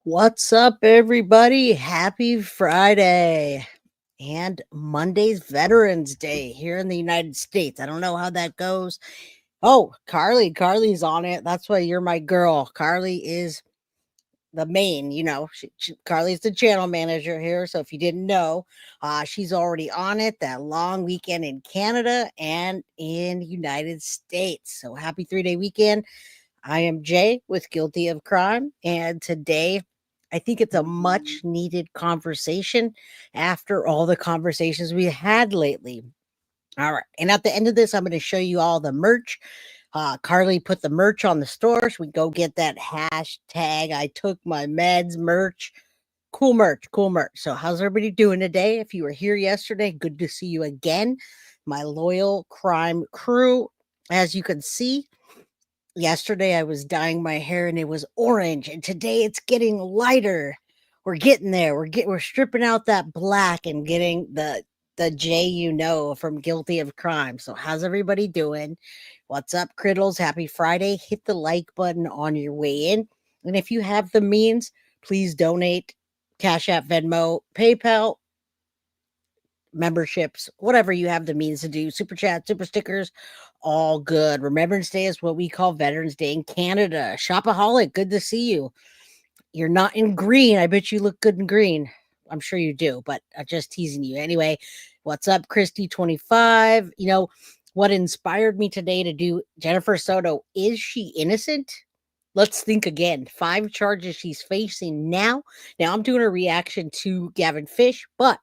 What's up, everybody? Happy Friday and Monday's Veterans Day here in the United States. I don't know how that goes. Oh, Carly's on it. That's why you're my girl. Carly is the main, Carly's the channel manager here. So if you didn't know, she's already on it that long weekend in Canada and in the United States. So happy 3-day weekend. I am Jay with Guilty of Crime, and today I think it's a much needed conversation after all the conversations we had lately. All right. And at the end of this, I'm going to show you all the merch. Carly put the merch on the store, so we go get that hashtag I took my meds merch. Cool merch. So how's everybody doing today? If you were here yesterday, good to see you again. My loyal crime crew. As you can see, yesterday I was dyeing my hair and it was orange, and today it's getting lighter. We're getting there. We're stripping out that black and getting the J from Guilty of Crime. So how's everybody doing? What's up, Criddles? Happy Friday. Hit the like button on your way in. And if you have the means, please donate. Cash App, Venmo, PayPal, memberships, whatever you have the means to do. Super chat, super stickers, all good. Remembrance Day is what we call Veterans Day in Canada. Shopaholic, good to see you. You're not in green. I bet you look good in green. I'm sure you do, but I'm just teasing you. Anyway, what's up, Christy25? You know, what inspired me today to do Jennifer SOTO, is she innocent? Let's think again. 5 charges she's facing now. Now, I'm doing a reaction to Gavin Fish, but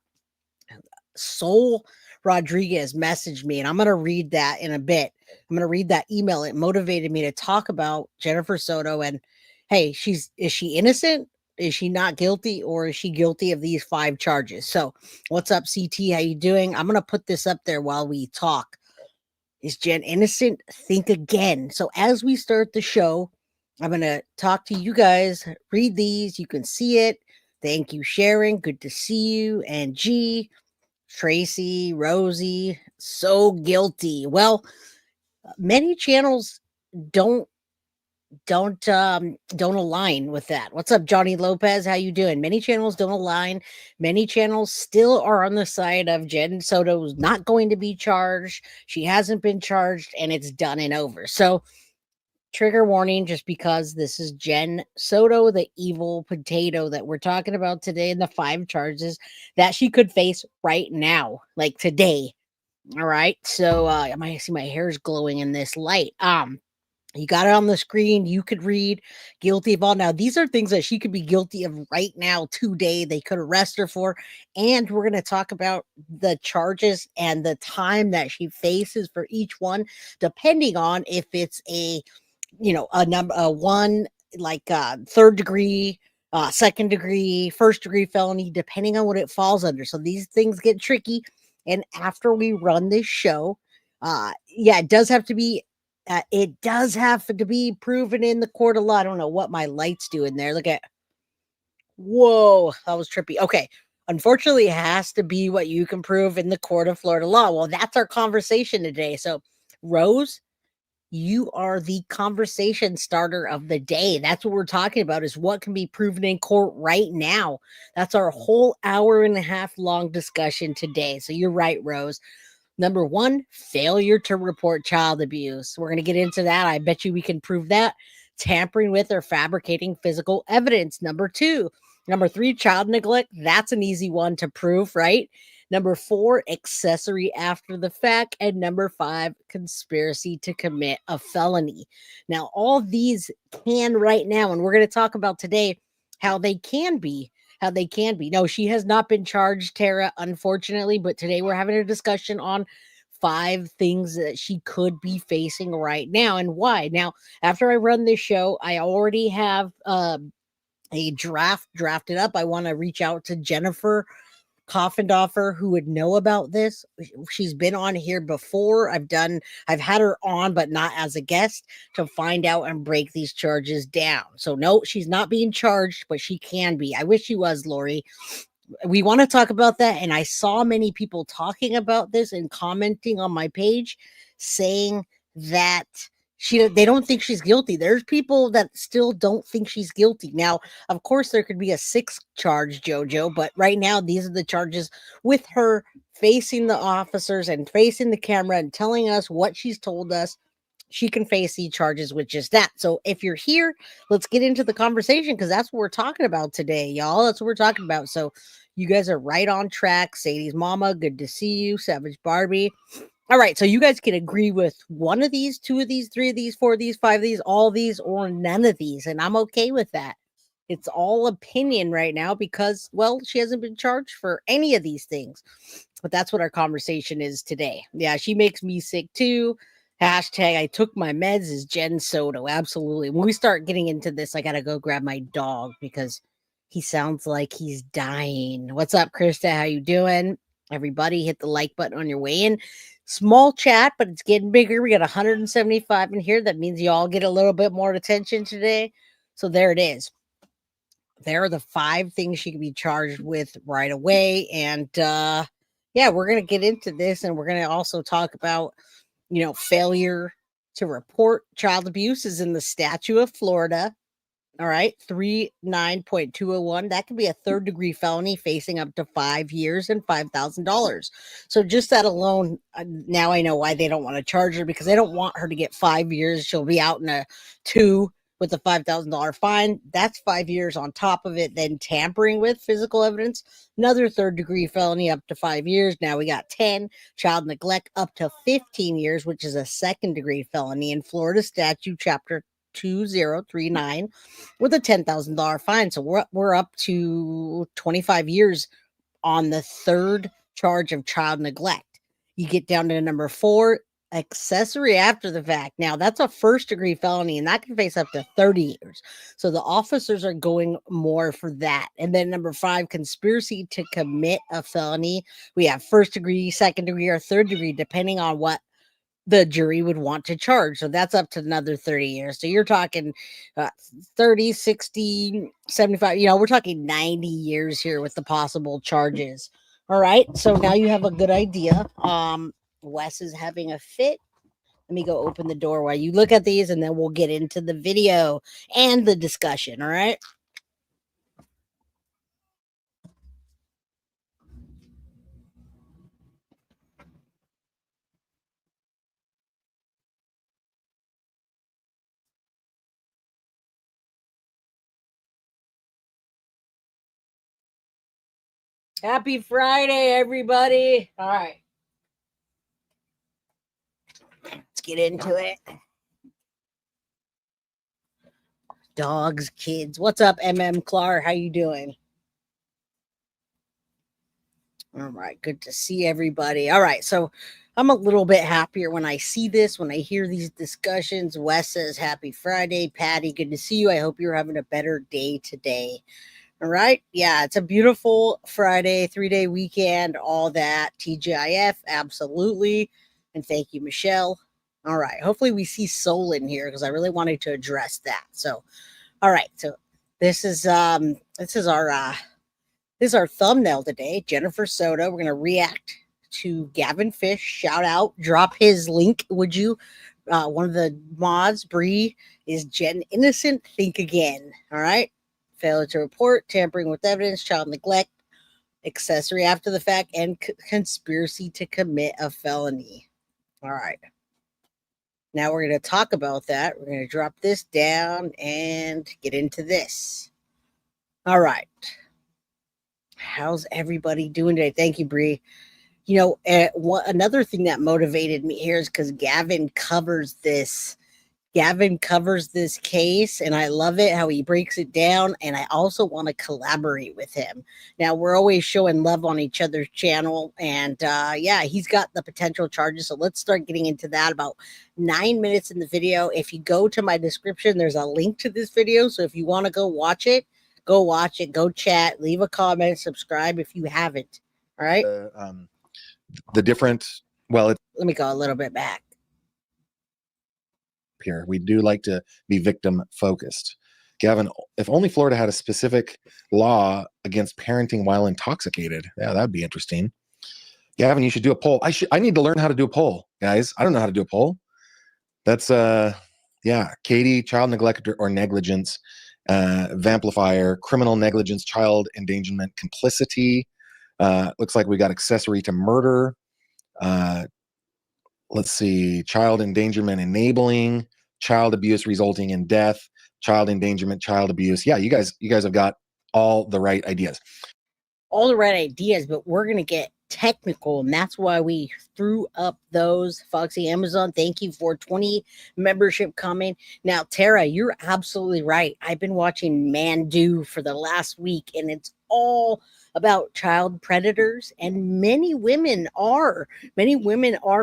Soul Rodriguez messaged me, and I'm going to read that in a bit. I'm going to read that email. It motivated me to talk about Jennifer SOTO and, hey, is she innocent? Is she not guilty, or is she guilty of these 5 charges? So what's up, CT? How you doing? I'm going to put this up there while we talk. Is Jen innocent? Think again. So as we start the show, I'm going to talk to you guys, read these. You can see it. Thank you, Sharon. Good to see you. And G, Tracy, Rosie, so guilty. Well, many channels don't align with that. What's up, Johnny Lopez? How you doing? Many channels don't align. Many channels still are on the side of Jen SOTO's not going to be charged. She hasn't been charged, and it's done and over. So trigger warning, just because this is Jen SOTO, the evil potato that we're talking about today, and the 5 charges that she could face right now, like today. All right. So I might see my hair's glowing in this light. You got it on the screen. You could read guilty of all. Now, these are things that she could be guilty of right now, today. They could arrest her for. And we're going to talk about the charges and the time that she faces for each one, depending on if it's a one, like 3rd degree, 2nd degree, 1st degree felony, depending on what it falls under. So these things get tricky. And after we run this show, it does have to be proven in the court of law. I don't know what my lights do in there. Look at, whoa, that was trippy. Okay. Unfortunately, it has to be what you can prove in the court of Florida law. Well, that's our conversation today. So, Rose, you are the conversation starter of the day. That's what we're talking about, is what can be proven in court right now. That's our whole hour and a half long discussion today. So you're right, Rose. Number one, failure to report child abuse. We're going to get into that. I bet you we can prove that. Tampering with or fabricating physical evidence. Number two. Number three, child neglect. That's an easy one to prove, right? Number four, accessory after the fact. And number five, conspiracy to commit a felony. Now, all these can right now, and we're going to talk about today how they can be. How they can be. No, she has not been charged, Tara, unfortunately, but today we're having a discussion on 5 things that she could be facing right now and why. Now, after I run this show, I already have a draft drafted up. I want to reach out to Jennifer Coffendorfer, who would know about this. She's been on here before. I've had her on, but not as a guest, to find out and break these charges down. So no, she's not being charged, but she can be. I wish she was, Lori. We want to talk about that. And I saw many people talking about this and commenting on my page saying that they don't think she's guilty. There's people that still don't think she's guilty. Now, of course, there could be a 6th charge, Jojo, but right now these are the charges with her facing the officers and facing the camera and telling us what she's told us. She can face these charges with just that. So if you're here, let's get into the conversation because that's what we're talking about today, y'all. That's what we're talking about. So you guys are right on track. Sadie's mama, good to see you. Savage Barbie. All right, so you guys can agree with one of these, 2 of these, 3 of these, 4 of these, 5 of these, all these, or none of these, and I'm okay with that. It's all opinion right now because, well, she hasn't been charged for any of these things. But that's what our conversation is today. Yeah, she makes me sick too. Hashtag I took my meds is Jen Soto. Absolutely. When we start getting into this, I got to go grab my dog because he sounds like he's dying. What's up, Krista? How you doing? Everybody hit the like button on your way in. Small chat, but it's getting bigger. We got 175 in here. That means you all get a little bit more attention today. So there it is. There are the 5 things she can be charged with right away. And yeah, we're going to get into this and we're going to also talk about, failure to report child abuse is in the statute of Florida. All right, 39.201. That could be a 3rd-degree felony facing up to 5 years and $5,000. So just that alone, now I know why they don't want to charge her because they don't want her to get 5 years. She'll be out in a 2 with a $5,000 fine. That's 5 years on top of it. Then tampering with physical evidence, another 3rd-degree felony up to 5 years. Now we got 10. Child neglect up to 15 years, which is a 2nd-degree felony in Florida statute chapter 2039 with a $10,000 fine. So we're up to 25 years on the 3rd charge of child neglect. You get down to number 4, accessory after the fact. Now that's a 1st-degree felony and that can face up to 30 years. So the officers are going more for that. And then number 5, conspiracy to commit a felony. We have 1st-degree, 2nd-degree, or 3rd-degree, depending on what the jury would want to charge. So that's up to another 30 years. So you're talking 30, 60, 75, we're talking 90 years here with the possible charges. All right. So now you have a good idea. Wes is having a fit. Let me go open the door while you look at these and then we'll get into the video and the discussion. All right. Happy Friday, everybody. All right. Let's get into it. Dogs, kids. What's up, Clark? How you doing? All right, good to see everybody. All right, so I'm a little bit happier when I see this, when I hear these discussions. Wes says, Happy Friday. Patty, good to see you. I hope you're having a better day today. All right. Yeah, it's a beautiful Friday, 3-day weekend, all that. TGIF, absolutely. And thank you, Michelle. All right. Hopefully we see Soul in here because I really wanted to address that. So, all right. So this is our thumbnail today. Jennifer Soto. We're gonna react to Gavin Fish. Shout out. Drop his link, would you? One of the mods, Bree, is Jen Innocent. Think again. All right. Failure to report, tampering with evidence, child neglect, accessory after the fact, and conspiracy to commit a felony. All right. Now we're going to talk about that. We're going to drop this down and get into this. All right. How's everybody doing today? Thank you, Bree. Another thing that motivated me here is because Gavin covers this case, and I love it how he breaks it down, and I also want to collaborate with him. Now, we're always showing love on each other's channel, and he's got the potential charges, so let's start getting into that. About 9 minutes in the video. If you go to my description, there's a link to this video, so if you want to go watch it, go chat, leave a comment, subscribe if you haven't. All right? The different, well, let me go a little bit back. Here, we do like to be victim focused. Gavin, if only Florida had a specific law against parenting while intoxicated, yeah, that'd be interesting. Gavin, you should do a poll. I need to learn how to do a poll, guys. I don't know how to do a poll. That's Katie, child neglect or negligence, Vamplifier, criminal negligence, child endangerment, complicity. Looks like we got accessory to murder. Let's see, child endangerment enabling, child abuse resulting in death, child endangerment, child abuse. Yeah, you guys have got all the right ideas. All the right ideas, but we're going to get technical, and that's why we threw up those. Foxy Amazon, thank you for 20 membership coming. Now, Tara, you're absolutely right. I've been watching Mandu for the last week, and it's all about child predators, and many women are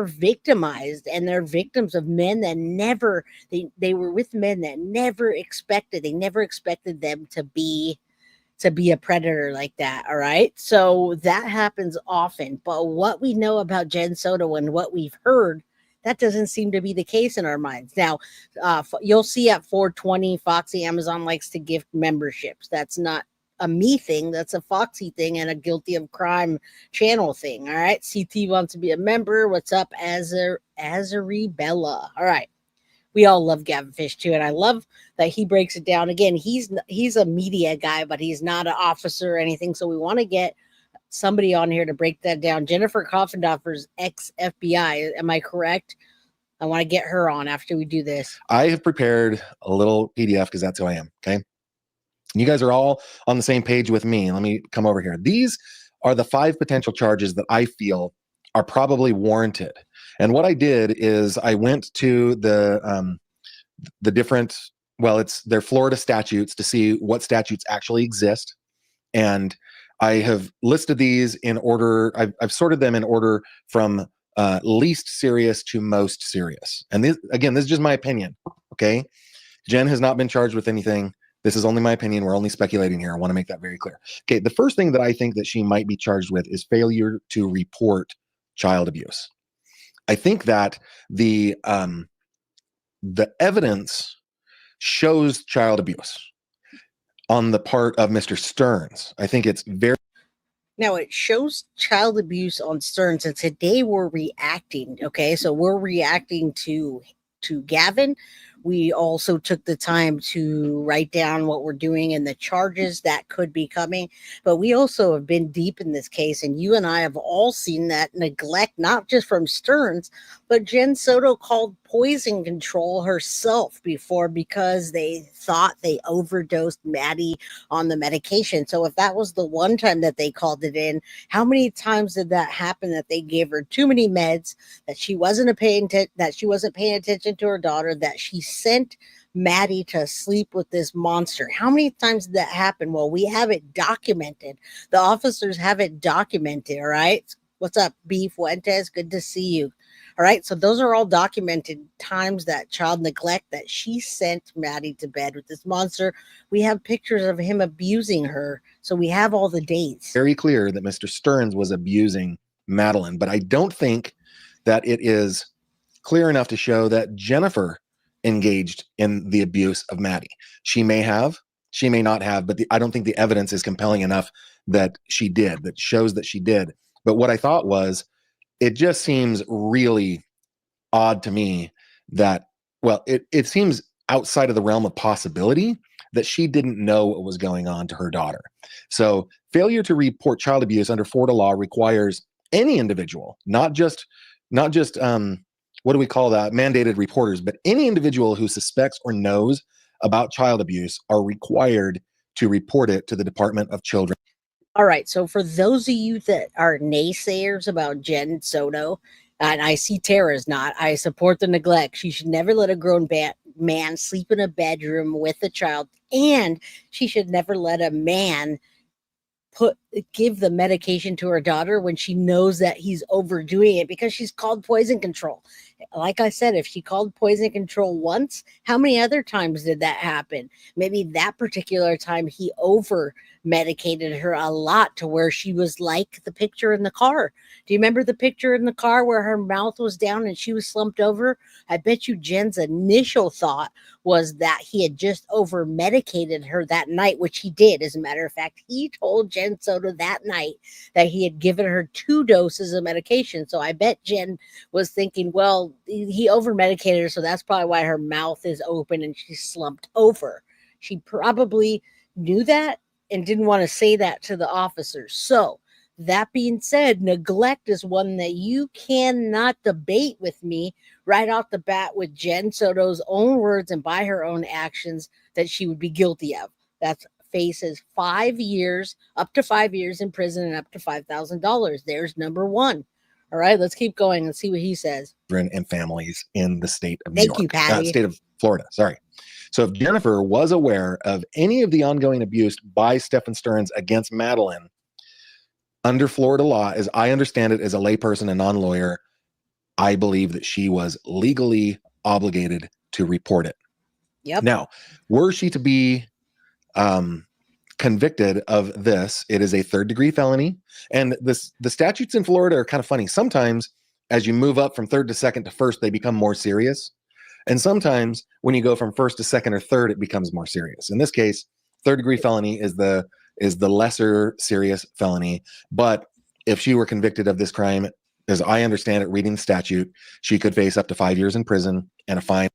victimized, and they're victims of men that never they were with men that never expected them to be a predator like that. All right, so that happens often, but what we know about Jen Soto and what we've heard, that doesn't seem to be the case in our minds. Now, you'll see at 420, Foxy Amazon likes to gift memberships. That's not a me thing, that's a Foxy thing and a guilty of crime channel thing. All right, CT wants to be a member. What's up, Azari Bella? All right, we all love Gavin Fish too, and I love that he breaks it down. Again, he's a media guy, but he's not an officer or anything, so we want to get somebody on here to break that down. Jennifer Koffendorfer's ex-FBI, am I correct? I want to get her on after we do this. I have prepared a little PDF because that's who I am, okay? You guys are all on the same page with me. Let me come over here. These are the 5 potential charges that I feel are probably warranted. And what I did is I went to the different, they're Florida statutes to see what statutes actually exist. And I have listed these in order. I've sorted them in order from least serious to most serious. And this is just my opinion. Okay. Jen has not been charged with anything. This is only my opinion. We're only speculating here. I want to make that very clear. Okay. The first thing that I think that she might be charged with is failure to report child abuse. I think that the evidence shows child abuse on the part of Mr. Stearns. I think it's very. Now, it shows child abuse on Stearns, and today we're reacting. Okay, so we're reacting to Gavin. We also took the time to write down what we're doing and the charges that could be coming. But we also have been deep in this case, and you and I have all seen that neglect, not just from Stearns, but Jen Soto called poison control herself before because they thought they overdosed Maddie on the medication. So if that was the one time that they called it in, how many times did that happen that they gave her too many meds, that she wasn't paying attention to her daughter, that she sent Maddie to sleep with this monster? How many times did that happen? Well, we have it documented. The officers have it documented. All right. What's up, B. Fuentes? Good to see you. All right. So those are all documented times that child neglect, that she sent Maddie to bed with this monster. We have pictures of him abusing her. So we have all the dates. Very clear that Mr. Stearns was abusing Madeline, but I don't think that it is clear enough to show that Jennifer engaged in the abuse of Maddie. She may have, she may not have, but I don't think the evidence is compelling enough that she did, that shows that she did. But what I thought was, it just seems really odd to me that, well, it seems outside of the realm of possibility that she didn't know what was going on to her daughter. So failure to report child abuse under Florida law requires any individual, not just what do we call that, mandated reporters, but any individual who suspects or knows about child abuse are required to report it to the Department of Children. All right. So for those of you that are naysayers about Jen Soto, and I see Tara's not, I support the neglect. She should never let a grown man sleep in a bedroom with a child, and she should never let a man give the medication to her daughter when she knows that he's overdoing it, because she's called poison control. Like I said, if she called poison control once, how many other times did that happen? Maybe that particular time he over medicated her a lot to where she was like the picture in the car. Do you remember the picture in the car where her mouth was down and she was slumped over? I bet you Jen's initial thought was that he had just over medicated her that night, which he did. As a matter of fact, he told Jen Soto that night that he had given her 2 doses of medication. So I bet Jen was thinking, well, he over medicated her, so that's probably why her mouth is open and she's slumped over. She probably knew that and didn't want to say that to the officers. So that being said, neglect is one that you cannot debate with me right off the bat with Jen Soto's own words and by her own actions that she would be guilty of. That's faces 5 years, up to 5 years in prison and up to $5,000. There's number one. All right, let's keep going and see what he says. And families in the state of New York. Thank you, Patty. State of Florida, sorry. So if Jennifer was aware of any of the ongoing abuse by Stephen Stearns against Madeline, under Florida law, as I understand it as a layperson and non-lawyer, I believe that she was legally obligated to report it. Yep. Now, were she to be convicted of this, it is a 3rd-degree felony. And the statutes in Florida are kind of funny. Sometimes as you move up from 3rd to 2nd to 1st, they become more serious. And sometimes when you go from 1st to 2nd or 3rd, it becomes more serious. In this case, 3rd-degree felony is the lesser serious felony. But if she were convicted of this crime, as I understand it, reading the statute, she could face up to 5 years in prison and a fine.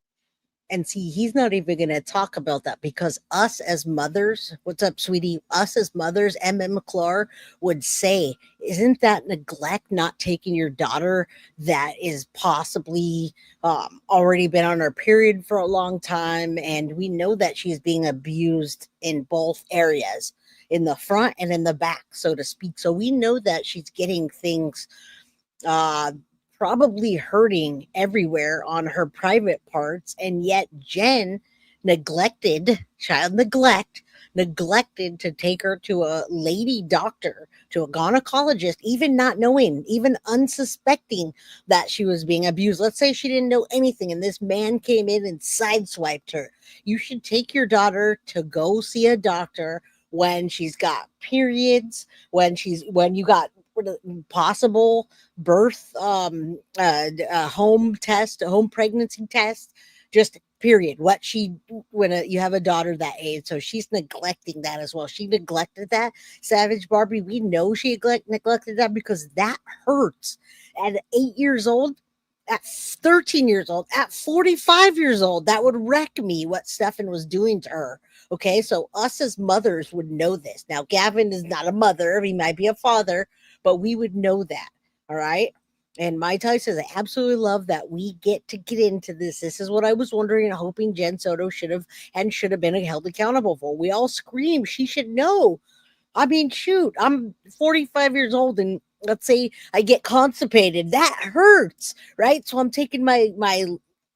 And see, he's not even going to talk about that, because us as mothers, what's up, sweetie? Us as mothers, M.M. McClure would say, isn't that neglect, not taking your daughter that is possibly already been on her period for a long time? And we know that she's being abused in both areas, in the front and in the back, so to speak. So we know that she's getting things probably hurting everywhere on her private parts, and yet Jen neglected to take her to a lady doctor, to a gynecologist, even not knowing, even unsuspecting that she was being abused. Let's say she didn't know anything and this man came in and sideswiped her. You should take your daughter to go see a doctor when she's got periods, when you got possible birth, home pregnancy test, just period. When you have a daughter that age. So she's neglecting that as well. She neglected that. Savage Barbie, we know she neglected that, because that hurts. At 8 years old, at 13 years old, at 45 years old, that would wreck me what Stefan was doing to her. Okay, so us as mothers would know this. Now, Gavin is not a mother. He might be a father, but we would know that. All right. And my Ty says, I absolutely love that we get into this. This is what I was wondering and hoping Jen Soto should have been held accountable for. We all scream, she should know. I mean, shoot, I'm 45 years old, and let's say I get constipated. That hurts, right? So I'm taking my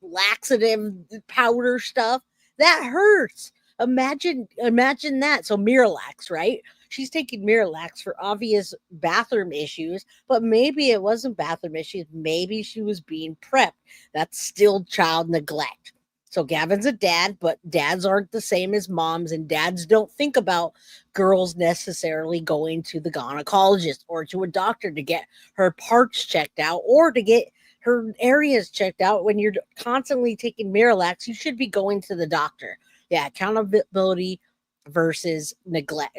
laxative powder stuff. That hurts. Imagine that. So Miralax, right? She's taking Miralax for obvious bathroom issues, but maybe it wasn't bathroom issues. Maybe she was being prepped. That's still child neglect. So Gavin's a dad, but dads aren't the same as moms, and dads don't think about girls necessarily going to the gynecologist or to a doctor to get her parts checked out or to get her areas checked out. When you're constantly taking Miralax, you should be going to the doctor. Yeah, accountability versus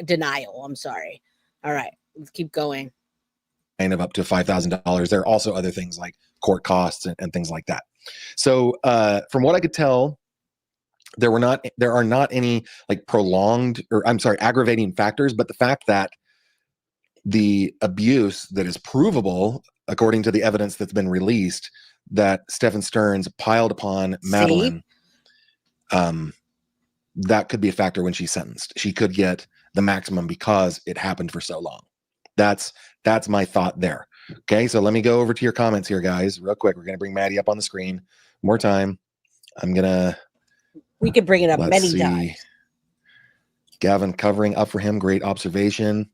denial. I'm sorry. All right, let's keep going. Of up to $5,000. There are also other things like court costs and things like that. So from what I could tell, there are not any like prolonged, or I'm sorry, aggravating factors, but the fact that the abuse that is provable, according to the evidence that's been released, that Stephen Stearns piled upon Madeline, that could be a factor when she's sentenced. She could get the maximum because it happened for so long. That's my thought there. Okay, so let me go over to your comments here, guys, real quick. We're gonna bring Maddie up on the screen one more time. We could bring it up many times. Gavin covering up for him. Great observation.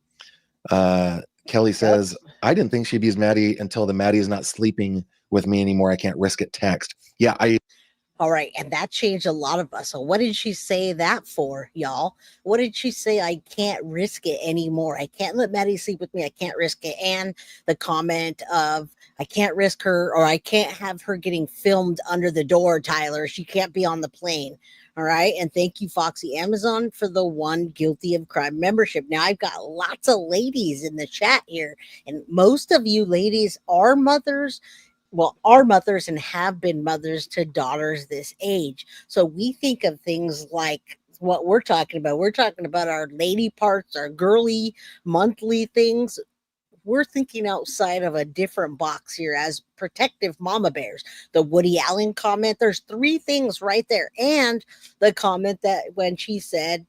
Kelly says, I didn't think she abused Maddie until the Maddie is not sleeping with me anymore. I can't risk it text. Yeah, all right, and that changed a lot of us. So what did she say that for, y'all? What did she say? I can't risk it anymore. I can't let Maddie sleep with me. I can't risk it. And the comment of, I can't risk her, or I can't have her getting filmed under the door, Tyler. She can't be on the plane. All right. And thank you, Foxy Amazon, for the one guilty of crime membership. Now, I've got lots of ladies in the chat here, and most of you ladies are mothers. Well, are mothers and have been mothers to daughters this age. So we think of things like what we're talking about. We're talking about our lady parts, our girly monthly things. We're thinking outside of a different box here as protective mama bears. The Woody Allen comment, there's 3 things right there. And the comment that when she said,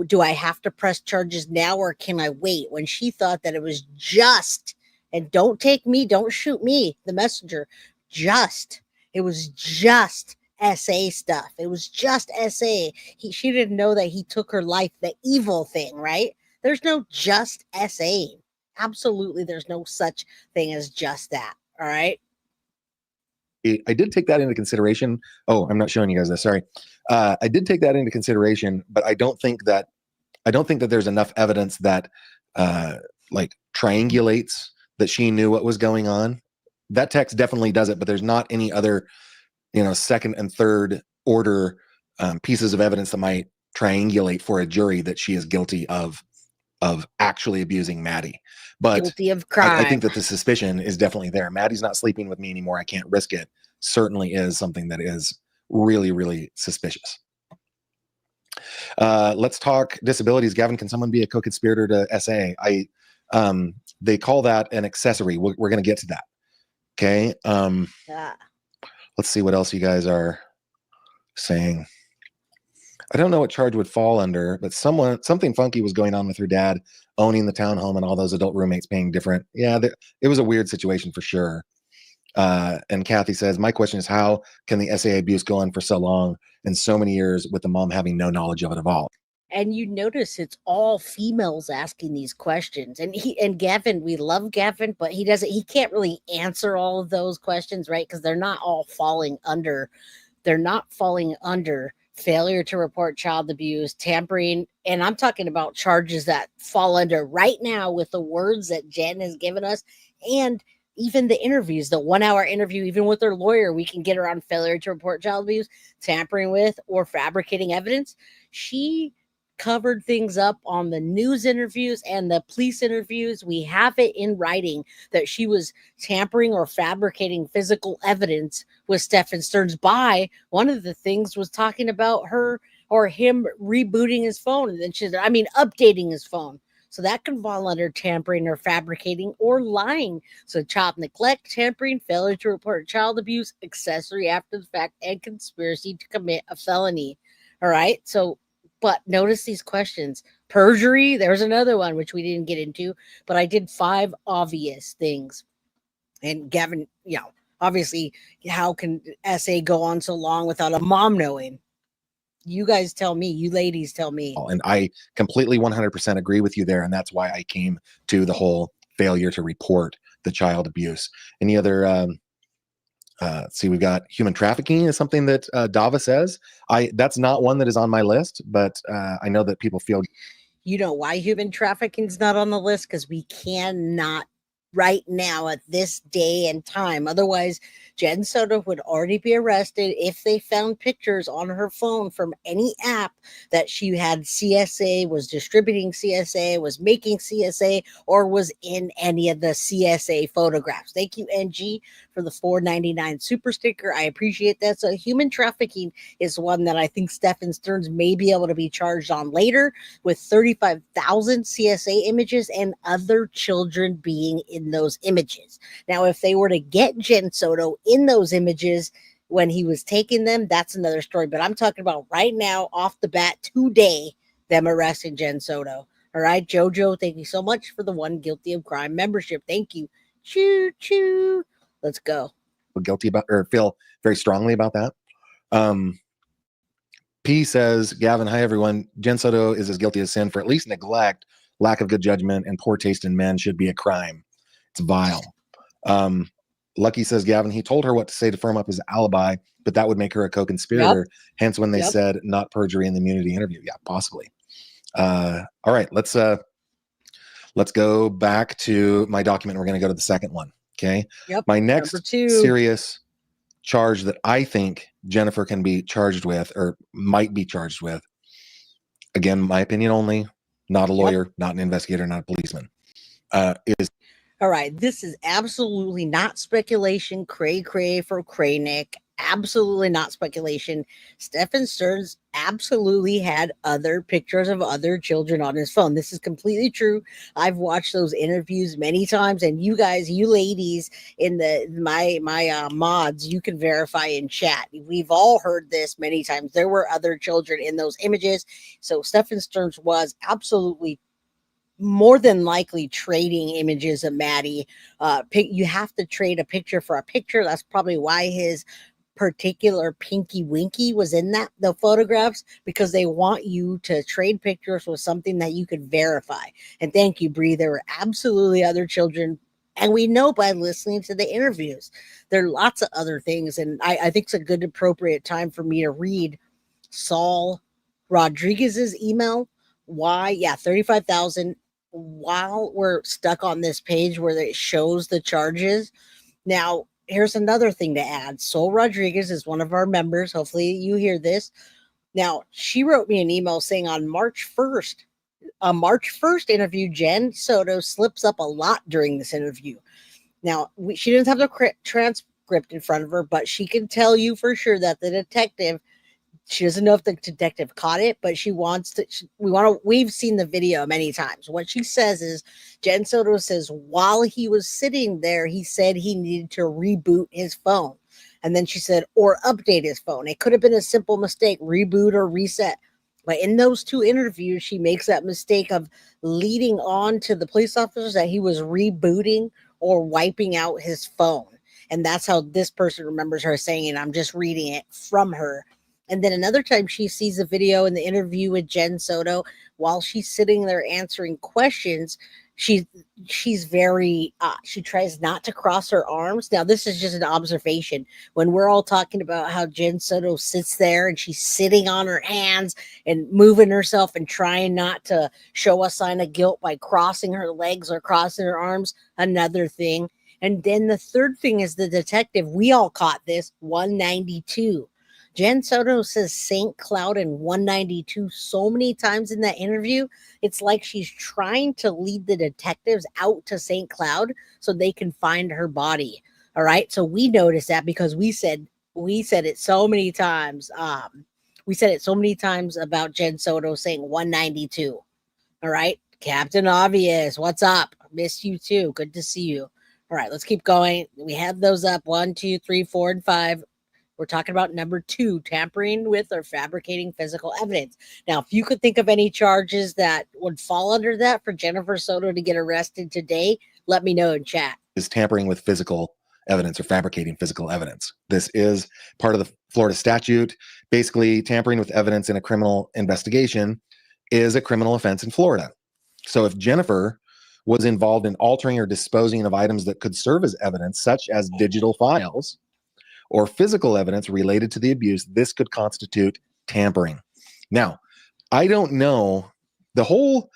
do I have to press charges now or can I wait? When she thought that it was just, and don't take me, don't shoot me, the messenger, it was just SA stuff. It was just SA. She didn't know that he took her life, the evil thing, right? There's no just SA. Absolutely, there's no such thing as just that. All right. I did take that into consideration. Oh, I'm not showing you guys this. Sorry. I did take that into consideration, but I don't think that there's enough evidence that like triangulates that she knew what was going on. That text definitely does it, but there's not any other, second and third order pieces of evidence that might triangulate for a jury that she is guilty of actually abusing Maddie. But guilty of crime. I think that the suspicion is definitely there. Maddie's not sleeping with me anymore. I can't risk it. Certainly is something that is really, really suspicious. Let's talk disabilities. Gavin, can someone be a co-conspirator to SA? They call that an accessory. We're going to get to that. Okay. Let's see what else you guys are saying. I don't know what charge would fall under, but something funky was going on with her dad owning the townhome and all those adult roommates paying different. Yeah, it was a weird situation for sure. And Kathy says, my question is, how can the SA abuse go on for so long and so many years with the mom having no knowledge of it at all? And you notice it's all females asking these questions. And Gavin, we love Gavin, but he can't really answer all of those questions, right? Because they're not all falling under failure to report child abuse, tampering, and I'm talking about charges that fall under right now with the words that Jen has given us, and even the interviews, the 1-hour interview, even with her lawyer, we can get her on failure to report child abuse, tampering with, or fabricating evidence. She covered things up on the news interviews and the police interviews. We have it in writing that she was tampering or fabricating physical evidence with Stephen Stearns. By one of the things was talking about her or him rebooting his phone, and then updating his phone. So that can fall under tampering or fabricating or lying. So child neglect, tampering, failure to report child abuse, accessory after the fact, and conspiracy to commit a felony. All right. So, but notice these questions. Perjury, there's another one, which we didn't get into, but I did 5 obvious things. And Gavin, obviously, how can SA go on so long without a mom knowing? You guys tell me, you ladies tell me. And I completely 100% agree with you there. And that's why I came to the whole failure to report the child abuse. Any other, let's see, we've got human trafficking is something that Dava says. That's not one that is on my list, but I know that people feel. You know why human trafficking is not on the list? Because we cannot right now at this day and time. Otherwise, Jen Soto would already be arrested if they found pictures on her phone from any app that she had CSA, was distributing CSA, was making CSA, or was in any of the CSA photographs. Thank you, NG, for the $4.99 super sticker. I appreciate that. So human trafficking is one that I think Stephen Stearns may be able to be charged on later, with 35,000 CSA images and other children being in those images. Now, if they were to get Jen Soto in those images when he was taking them, that's another story. But I'm talking about right now, off the bat, today, them arresting Jen Soto. All right, Jojo, thank you so much for the one guilty of crime membership. Thank you. Choo choo. Let's go. Guilty about, or feel very strongly about that. P says, Gavin, hi everyone. Jen Soto is as guilty as sin for at least neglect, lack of good judgment, and poor taste in men should be a crime. It's vile. Lucky says, Gavin, he told her what to say to firm up his alibi, but that would make her a co-conspirator. Yep. Hence when they said not perjury in the immunity interview. Yeah, possibly. All right, let's go back to my document. We're going to go to the second one. Okay. Yep. My next serious charge that I think Jennifer can be charged with, or might be charged with, again, my opinion only, not a lawyer, not an investigator, not a policeman, is... All right, this is absolutely not speculation, cray for Kraynick. Absolutely not speculation. Stephen Stearns absolutely had other pictures of other children on his phone. This is completely true. I've watched those interviews many times, and you guys, you ladies in my mods, you can verify in chat. We've all heard this many times. There were other children in those images. So Stephen Stearns was absolutely more than likely trading images of Maddie. You have to trade a picture for a picture. That's probably why his particular Pinky Winky was in the photographs, because they want you to trade pictures with something that you could verify. And thank you, Bree. There were absolutely other children, and we know by listening to the interviews. There are lots of other things, and I think it's a good, appropriate time for me to read Saul Rodriguez's email. Why? Yeah, 35,000. While we're stuck on this page where it shows the charges. Now, here's another thing to add. Sol Rodriguez is one of our members. Hopefully you hear this. Now, she wrote me an email saying on March 1st interview, Jen Soto slips up a lot during this interview. Now, she doesn't have the transcript in front of her, but she can tell you for sure that the detective, she doesn't know if the detective caught it, but she wants to. We've seen the video many times. What she says is, Jen Soto says while he was sitting there, he said he needed to reboot his phone. And then she said, or update his phone. It could have been a simple mistake, reboot or reset. But in those two interviews, she makes that mistake of leading on to the police officers that he was rebooting or wiping out his phone. And that's how this person remembers her saying it. I'm just reading it from her. And then another time she sees a video in the interview with Jen Soto while she's sitting there answering questions. She's very, she tries not to cross her arms. Now, this is just an observation. When we're all talking about how Jen Soto sits there and she's sitting on her hands and moving herself and trying not to show a sign of guilt by crossing her legs or crossing her arms, another thing. And then the third thing is the detective. We all caught this, 192. Jen Soto says St. Cloud and 192 so many times in that interview. It's like she's trying to lead the detectives out to St. Cloud so they can find her body. All right. So we noticed that because we said it so many times. We said it so many times about Jen Soto saying 192. All right. Captain Obvious, what's up? Missed you too. Good to see you. All right, let's keep going. We have those up 1, 2, 3, 4, and 5. We're talking about number 2, tampering with or fabricating physical evidence. Now, if you could think of any charges that would fall under that for Jennifer Soto to get arrested today, let me know in chat. Is tampering with physical evidence or fabricating physical evidence. This is part of the Florida statute. Basically, tampering with evidence in a criminal investigation is a criminal offense in Florida. So if Jennifer was involved in altering or disposing of items that could serve as evidence, such as digital files, or physical evidence related to the abuse, this could constitute tampering. Now, I don't know the whole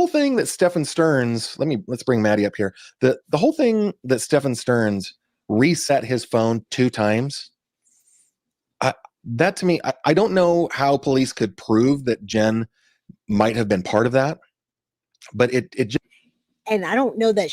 thing that Stephen Stearns, let's bring Maddie up here. The whole thing that Stephen Stearns reset his phone 2 times. That to me, I don't know how police could prove that Jen might have been part of that, but it just, and I don't know that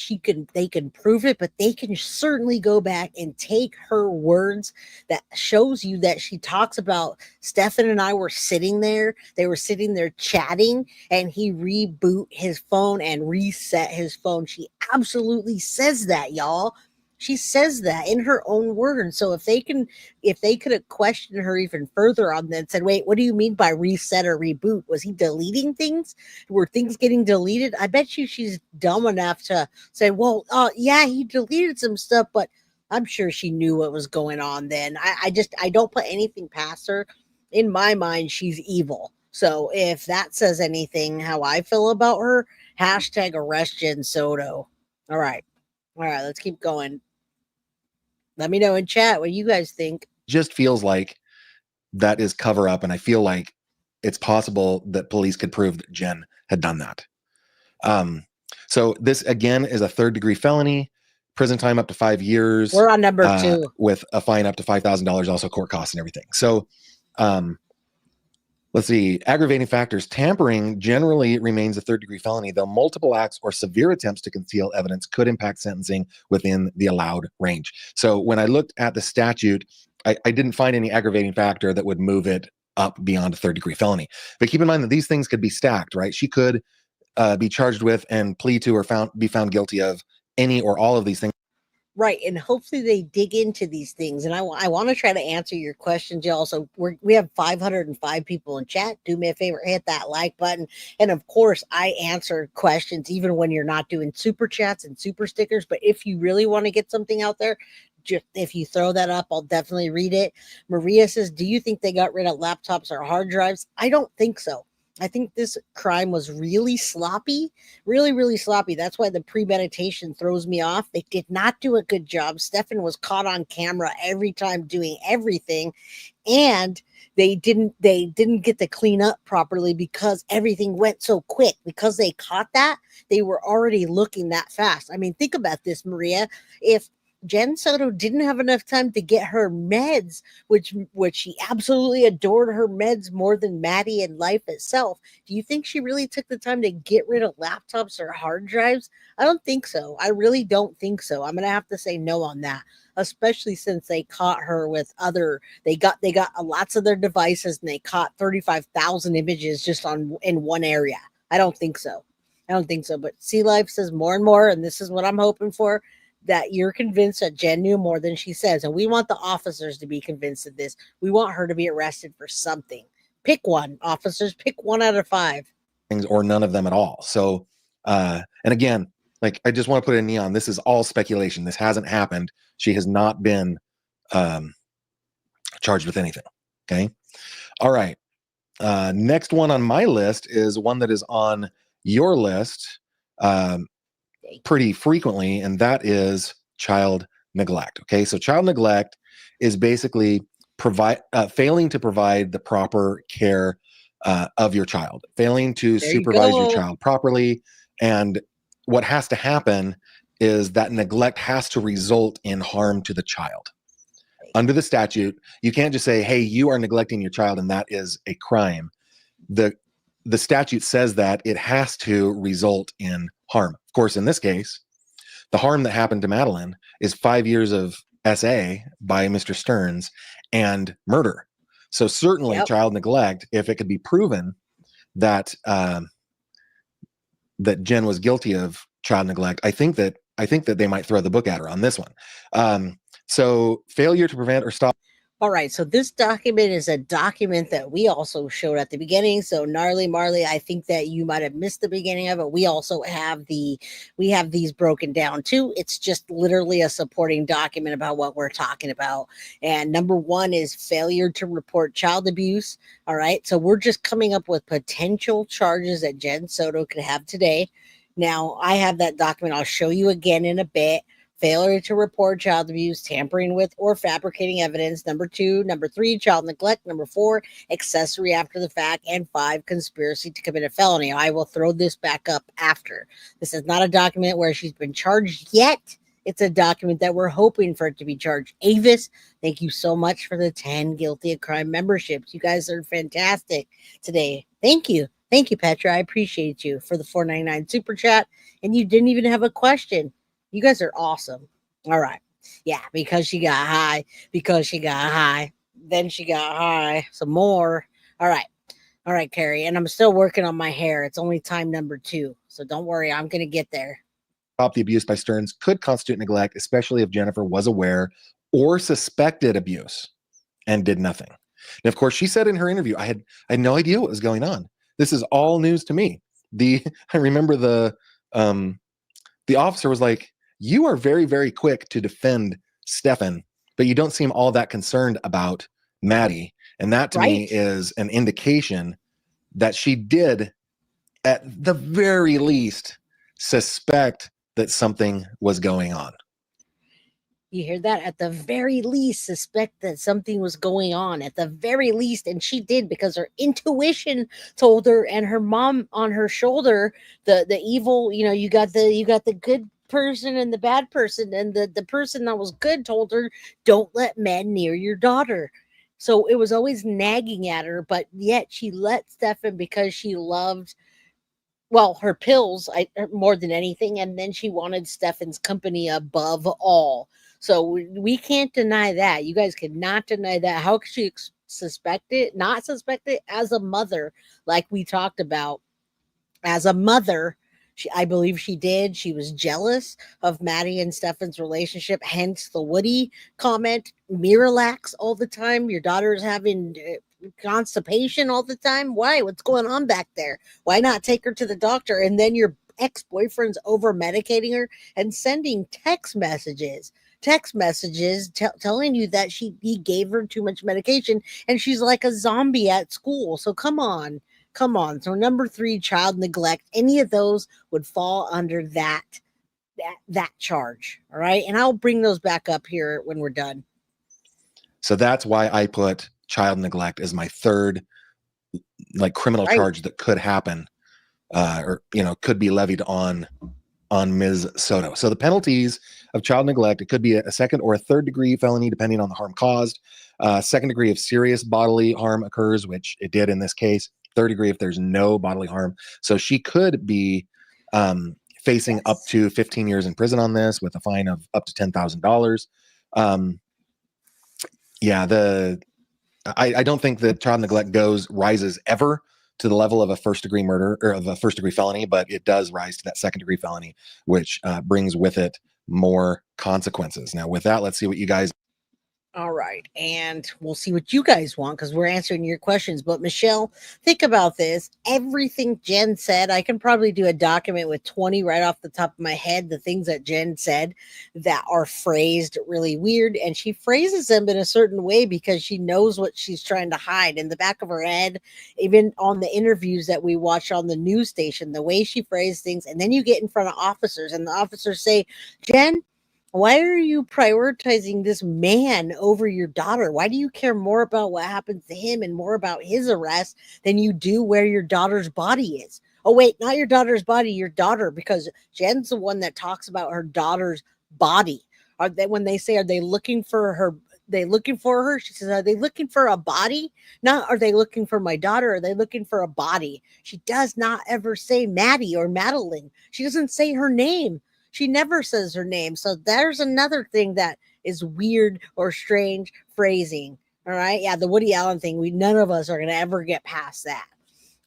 they can prove it, but they can certainly go back and take her words that shows you that she talks about Stefan and I were sitting there. They were sitting there chatting, and he reboot his phone and reset his phone. She absolutely says that, y'all. She says that in her own words. So if they could have questioned her even further on that and said, wait, what do you mean by reset or reboot? Was he deleting things? Were things getting deleted? I bet you she's dumb enough to say, well, yeah, he deleted some stuff, but I'm sure she knew what was going on then. I don't put anything past her. In my mind, she's evil. So if that says anything how I feel about her, hashtag arrest Jen Soto. All right. All right, let's keep going. Let me know in chat what you guys think. just feels like that is cover up, and I feel like it's possible that police could prove that Jen had done that. So this again is a 3rd-degree felony, prison time up to 5 years. We're on number 2 with a fine up to $5,000, also court costs and everything. So let's see, aggravating factors. Tampering generally remains a 3rd-degree felony, though multiple acts or severe attempts to conceal evidence could impact sentencing within the allowed range. So when I looked at the statute, I didn't find any aggravating factor that would move it up beyond a 3rd-degree felony. But keep in mind that these things could be stacked, right? She could be charged with and plead to or be found guilty of any or all of these things. Right, and hopefully they dig into these things. And I want to try to answer your questions, y'all. So we have 505 people in chat. Do me a favor, hit that like button. And of course, I answer questions even when you're not doing super chats and super stickers. But if you really want to get something out there, just if you throw that up, I'll definitely read it. Maria says, do you think they got rid of laptops or hard drives? I don't think so. I think this crime was really sloppy, really, really sloppy. That's why the premeditation throws me off. They did not do a good job. Stefan was caught on camera every time doing everything, and they didn't get the clean up properly because everything went so quick. Because they caught that, they were already looking that fast. I mean, think about this, Maria. If Jen Soto didn't have enough time to get her meds, which she absolutely adored her meds more than Maddie and life itself. Do you think she really took the time to get rid of laptops or hard drives? I don't think so. I really don't think so. I'm going to have to say no on that, especially since they caught her with they got lots of their devices, and they caught 35,000 images just in one area. I don't think so. But Sea Life says more and more, and this is what I'm hoping for, that you're convinced that Jen knew more than she says. And we want the officers to be convinced of this. We want her to be arrested for something. Pick one, officers. Pick 1 out of 5. Things or none of them at all. So, and again, like, I just want to put it in neon. This is all speculation. This hasn't happened. She has not been charged with anything. Okay. All right. Next one on my list is one that is on your list pretty frequently, and that is child neglect. Okay, so child neglect is basically failing to provide the proper care of your child, failing to supervise your child properly. And what has to happen is that neglect has to result in harm to the child. Under the statute, you can't just say, hey, you are neglecting your child and that is a crime. The statute says that it has to result in harm. Of course, in this case, the harm that happened to Madeline is 5 years of SA by Mr. Stearns and murder. So certainly child neglect, if it could be proven that that Jen was guilty of child neglect, I think that they might throw the book at her on this one. So failure to prevent or stop. All right, so this document is a document that we also showed at the beginning. So Gnarly Marley, I think that you might have missed the beginning of it. We also have these broken down too. It's just literally a supporting document about what we're talking about. And number 1 is failure to report child abuse. All right, so we're just coming up with potential charges that Jen Soto could have today. Now, I have that document. I'll show you again in a bit. Failure to report child abuse, tampering with or fabricating evidence. Number 2, number 3, child neglect. Number 4, accessory after the fact. And 5, conspiracy to commit a felony. I will throw this back up after. This is not a document where she's been charged yet. It's a document that we're hoping for it to be charged. Avis, thank you so much for the 10 guilty of crime memberships. You guys are fantastic today. Thank you. Thank you, Petra. I appreciate you for the 4.99 super chat. And you didn't even have a question. You guys are awesome. All right. Yeah, because she got high. Because she got high. Then she got high. Some more. All right. All right, Carrie. And I'm still working on my hair. It's only time number 2. So don't worry. I'm going to get there. The abuse by Stearns could constitute neglect, especially if Jennifer was aware or suspected abuse and did nothing. And of course, she said in her interview, I had no idea what was going on. This is all news to me. I remember the officer was like, you are very, very quick to defend Stefan, but you don't seem all that concerned about Maddie. And that to me is an indication that she did, at the very least, suspect that something was going on. You hear that? At the very least, suspect that something was going on. At the very least, and she did, because her intuition told her, and her mom on her shoulder, the evil, you got the good person and the bad person, and the person that was good told her, don't let men near your daughter. So it was always nagging at her, but yet she let Stefan because she loved, well, her pills more than anything, and then she wanted Stefan's company above all. So we can't deny that. You guys cannot deny that. How could she not suspect it as a mother, like we talked about? As a mother, I believe she did. She was jealous of Maddie and Stefan's relationship, hence the Woody comment. Miralax all the time. Your daughter's having constipation all the time. Why? What's going on back there? Why not take her to the doctor? And then your ex-boyfriend's over medicating her and sending text messages telling you that he gave her too much medication, and she's like a zombie at school. So come on. So number 3, child neglect. Any of those would fall under that charge. All right. And I'll bring those back up here when we're done. So that's why I put child neglect as my third criminal charge that could happen, or could be levied on Ms. Soto. So the penalties of child neglect, it could be a second or a third degree felony, depending on the harm caused. Second degree if serious bodily harm occurs, which it did in this case. Third degree if there's no bodily harm. So she could be facing up to 15 years in prison on this, with a fine of up to $10,000. I don't think that child neglect rises ever to the level of a first degree murder or of a first degree felony, but it does rise to that second degree felony, which brings with it more consequences. Now, with that, let's see what you guys. All right. And we'll see what you guys want, because we're answering your questions. But Michelle, think about this. Everything Jen said, I can probably do a document with 20 right off the top of my head, the things that Jen said that are phrased really weird. And she phrases them in a certain way because she knows what she's trying to hide in the back of her head. Even on the interviews that we watch on the news station, the way she phrased things. And then you get in front of officers, and the officers say, Jen, why are you prioritizing this man over your daughter? Why do you care more about what happens to him and more about his arrest than you do where your daughter's body is? Oh, wait, not your daughter's body, your daughter, because Jen's the one that talks about her daughter's body. Are they, when they say, are they looking for her? She says, are they looking for a body? Not, are they looking for my daughter? Are they looking for a body? She does not ever say Maddie or Madeline. She doesn't say her name. She never says her name. So there's another thing that is weird or strange phrasing. All right. Yeah. The Woody Allen thing. None of us are going to ever get past that.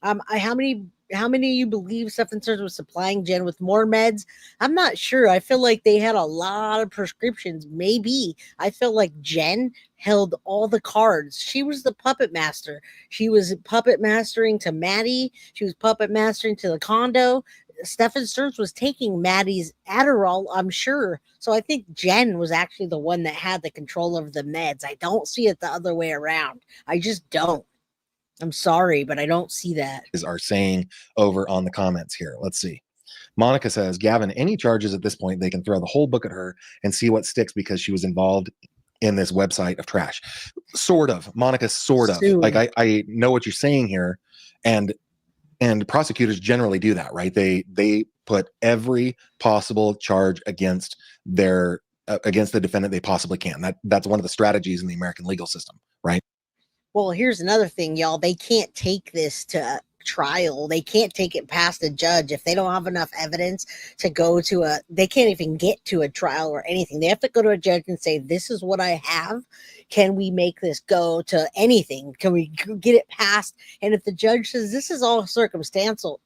How many of you believe Stefan Stearns was supplying Jen with more meds? I'm not sure. I feel like they had a lot of prescriptions. Maybe. I feel like Jen held all the cards. She was the puppet master. She was puppet mastering to Maddie. She was puppet mastering to the condo. Stefan Stearns was taking Maddie's Adderall, I'm sure. So I think Jen was actually the one that had the control of the meds. I don't see it the other way around. I just don't. I'm sorry, but I don't see that. Are saying over on the comments here. Let's see. Monica says, Gavin, any charges at this point, they can throw the whole book at her and see what sticks because she was involved in this website of trash. Sort of. Monica, sort of. Like, I know what you're saying here. And prosecutors generally do that, right? They put every possible charge against their against the defendant they possibly can. That's one of the strategies in the American legal system, right? Well, here's another thing, y'all. They can't take this to trial. They can't take it past a judge if they don't have enough evidence to go to a, they can't even get to a trial or anything. They have to go to a judge and say, this is what I have. Can we make this go to anything? Can we get it passed? And if the judge says this is all circumstantial,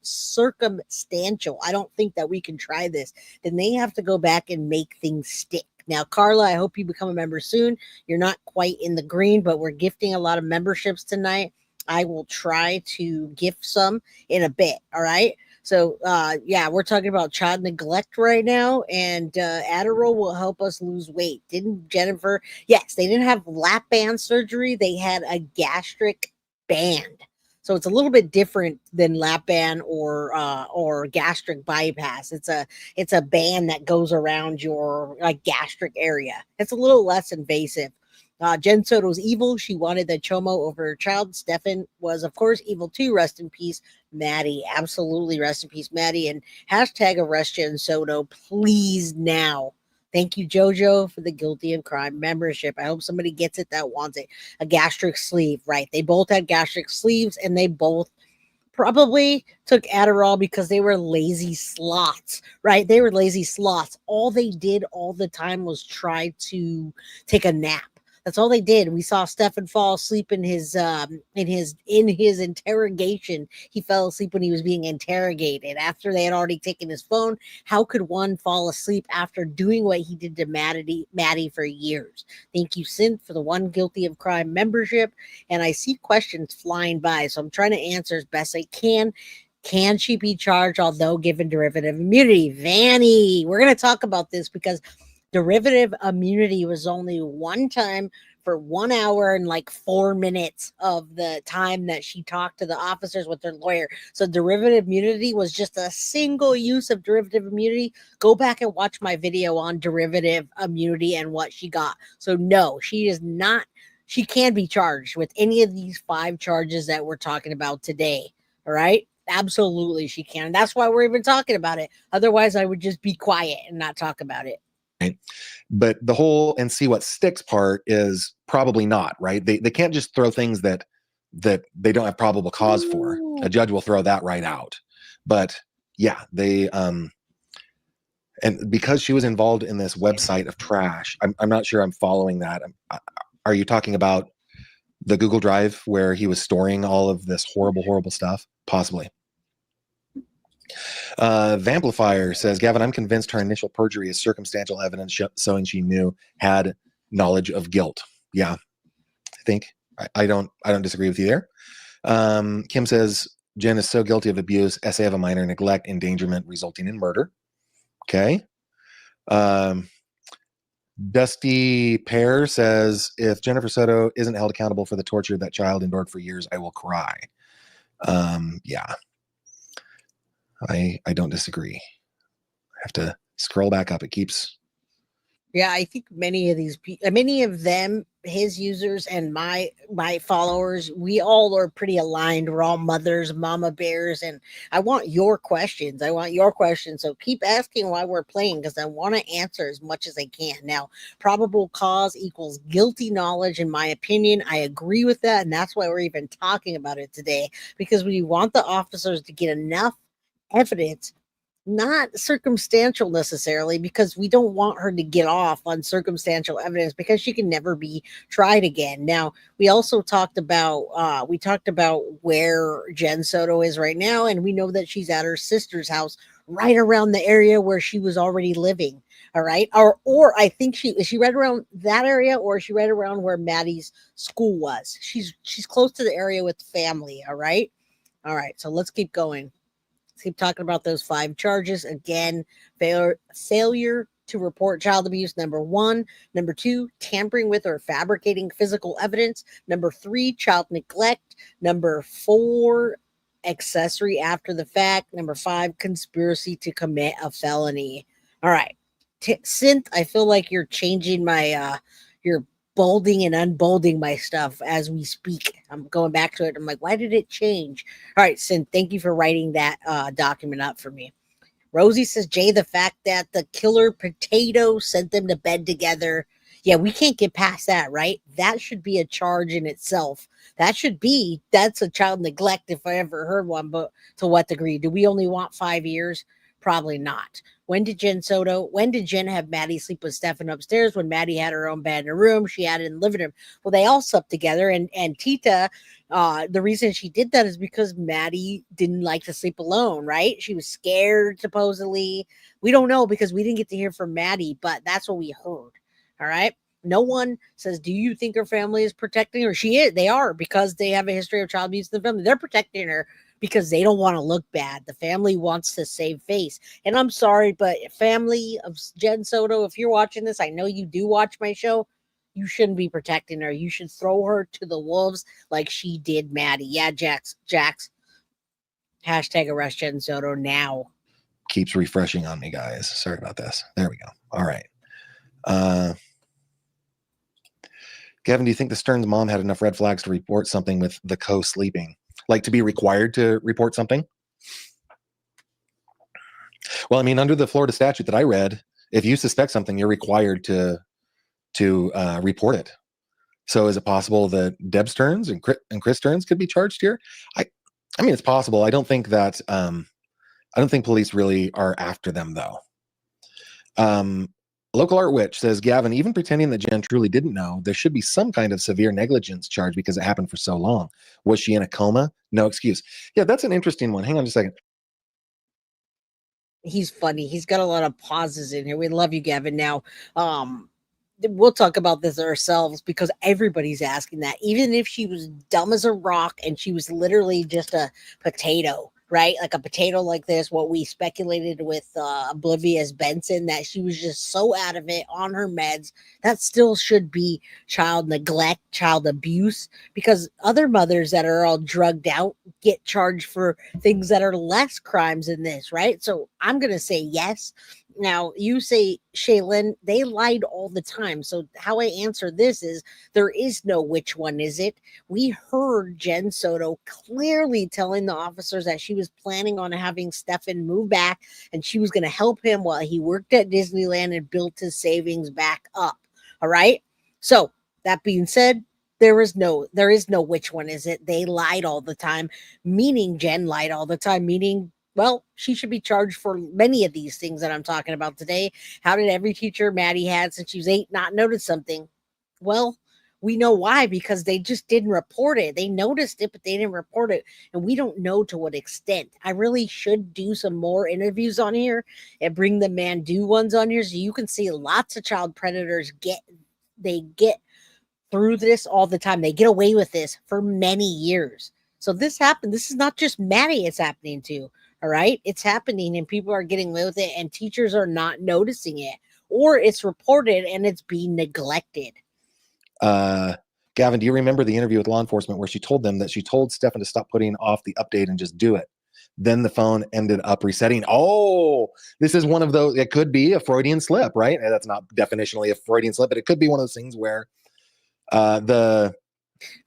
I don't think that we can try this, then they have to go back and make things stick. Now, Carla, I hope you become a member soon. You're not quite in the green, but we're gifting a lot of memberships tonight. I will try to gift some in a bit. All right. So, yeah, we're talking about child neglect right now, and Adderall will help us lose weight. Didn't Jennifer? Yes, they didn't have lap band surgery. They had a gastric band. So it's a little bit different than lap band or gastric bypass. It's a band that goes around your like gastric area. It's a little less invasive. Jen Soto's evil. She wanted the chomo over her child. Stefan was, of course, evil too. Rest in peace, Maddie. Absolutely, rest in peace, Maddie. And hashtag arrest Jen Soto, please now. Thank you, Jojo, for the guilty of crime membership. I hope somebody gets it that wants it. A gastric sleeve, right? They both had gastric sleeves, and they both probably took Adderall because they were lazy sloths, right? They were lazy sloths. All they did all the time was try to take a nap. That's all they did. We saw Stefan fall asleep in his interrogation. He fell asleep when he was being interrogated after they had already taken his phone. How could one fall asleep after doing what he did to Maddie for years? Thank you, Synth, for the one guilty of crime membership. And I see questions flying by, so I'm trying to answer as best I can. Can she be charged, although given derivative immunity? Vanny, we're going to talk about this because derivative immunity was only one time for 1 hour and like 4 minutes of the time that she talked to the officers with their lawyer. So derivative immunity was just a single use of derivative immunity. Go back and watch my video on derivative immunity and what she got. So no, she is not, she can be charged with any of these 5 charges that we're talking about today. All right. Absolutely, she can. And that's why we're even talking about it. Otherwise, I would just be quiet and not talk about it. Right. But the whole and see what sticks part is probably not, right? They can't just throw things that they don't have probable cause for. A judge will throw that right out. But yeah, they and because she was involved in this website of trash, I'm not sure I'm following that. Are you talking about the Google Drive where he was storing all of this horrible stuff? Possibly. Vamplifier says, Gavin, I'm convinced her initial perjury is circumstantial evidence showing she knew had knowledge of guilt. Yeah, I think I don't disagree with you there. Kim says Jen is so guilty of abuse, essay of a minor, neglect, endangerment resulting in murder. Okay. Dusty Pear says, if Jennifer Soto isn't held accountable for the torture that child endured for years, I will cry. Yeah. I don't disagree. I have to scroll back up. It keeps. Yeah, I think many of them, his users and my followers, we all are pretty aligned. We're all mothers, mama bears, and I want your questions. So keep asking why we're playing because I want to answer as much as I can. Now, probable cause equals guilty knowledge, in my opinion. I agree with that, and that's why we're even talking about it today because we want the officers to get enough evidence, not circumstantial necessarily, because we don't want her to get off on circumstantial evidence because she can never be tried again. Now, we also talked about where Jen Soto is right now, and we know that she's at her sister's house right around the area where she was already living. All right. Or I think she right around that area, or is she right around where Maddie's school was. She's close to the area with family. All right. So let's keep going. Keep talking about those 5 charges. Again, failure to report child abuse, number 1. Number 2, tampering with or fabricating physical evidence. Number 3, child neglect. Number 4, accessory after the fact. Number 5, conspiracy to commit a felony. All right. Synth, I feel like you're changing my, you're bolding and unbolding my stuff as we speak. I'm going back to it. I'm like, why did it change? All right, Sin, thank you for writing that document up for me. Rosie says, Jay, the fact that the killer potato sent them to bed together. Yeah, we can't get past that, right? That should be a charge in itself. That's a child neglect if I ever heard one, but to what degree? Do we only want 5 years? Probably not. When did Jen have Maddie sleep with Stefan upstairs when Maddie had her own bed in her room? She had it in the living room. Well, they all slept together, and Tita, the reason she did that is because Maddie didn't like to sleep alone, right? She was scared, supposedly. We don't know because we didn't get to hear from Maddie, but that's what we heard. All right. No one says, do you think her family is protecting her? She is. They are, because they have a history of child abuse in the family. They're protecting her because they don't want to look bad. The family wants to save face. And I'm sorry, but family of Jen Soto, if you're watching this, I know you do watch my show. You shouldn't be protecting her. You should throw her to the wolves like she did Maddie. Yeah, Jax. Hashtag arrest Jen Soto now. Keeps refreshing on me, guys. Sorry about this. There we go. All right. Gavin, do you think the Stearns mom had enough red flags to report something with the co-sleeping? Like to be required to report something? Well, I mean, under the Florida statute that I read, if you suspect something, you're required to report it. So is it possible that Deb Stearns and Chris Stearns could be charged here? I mean, it's possible. I don't think that I don't think police really are after them, though. Local Art Witch says, Gavin, even pretending that Jen truly didn't know, there should be some kind of severe negligence charge because it happened for so long. Was she in a coma? No excuse. Yeah, that's an interesting one. Hang on just a second. He's funny. He's got a lot of pauses in here. We love you, Gavin. Now, we'll talk about this ourselves because everybody's asking that. Even if she was dumb as a rock and she was literally just a potato, right? Like a potato like this, what we speculated with Oblivious Benson, that she was just so out of it on her meds, that still should be child neglect, child abuse, because other mothers that are all drugged out get charged for things that are less crimes than this, right? So I'm going to say yes. Now, you say, Shaylin, they lied all the time. So how I answer this is there is no which one is it. We heard Jen Soto clearly telling the officers that she was planning on having Stefan move back and she was going to help him while he worked at Disneyland and built his savings back up. All right. So that being said, there is no which one is it. They lied all the time, meaning Jen lied all the time, meaning, well, she should be charged for many of these things that I'm talking about today. How did every teacher Maddie had since she was 8 not notice something? Well, we know why, because they just didn't report it. They noticed it, but they didn't report it. And we don't know to what extent. I really should do some more interviews on here and bring the Mandu ones on here so you can see lots of child predators get through this all the time. They get away with this for many years. So this happened. This is not just Maddie it's happening to. All right. It's happening and people are getting away with it and teachers are not noticing it, or it's reported and it's being neglected. Gavin, do you remember the interview with law enforcement where she told them that she told Stefan to stop putting off the update and just do it? Then the phone ended up resetting. Oh, this is one of those. It could be a Freudian slip, right? And that's not definitionally a Freudian slip, but it could be one of those things where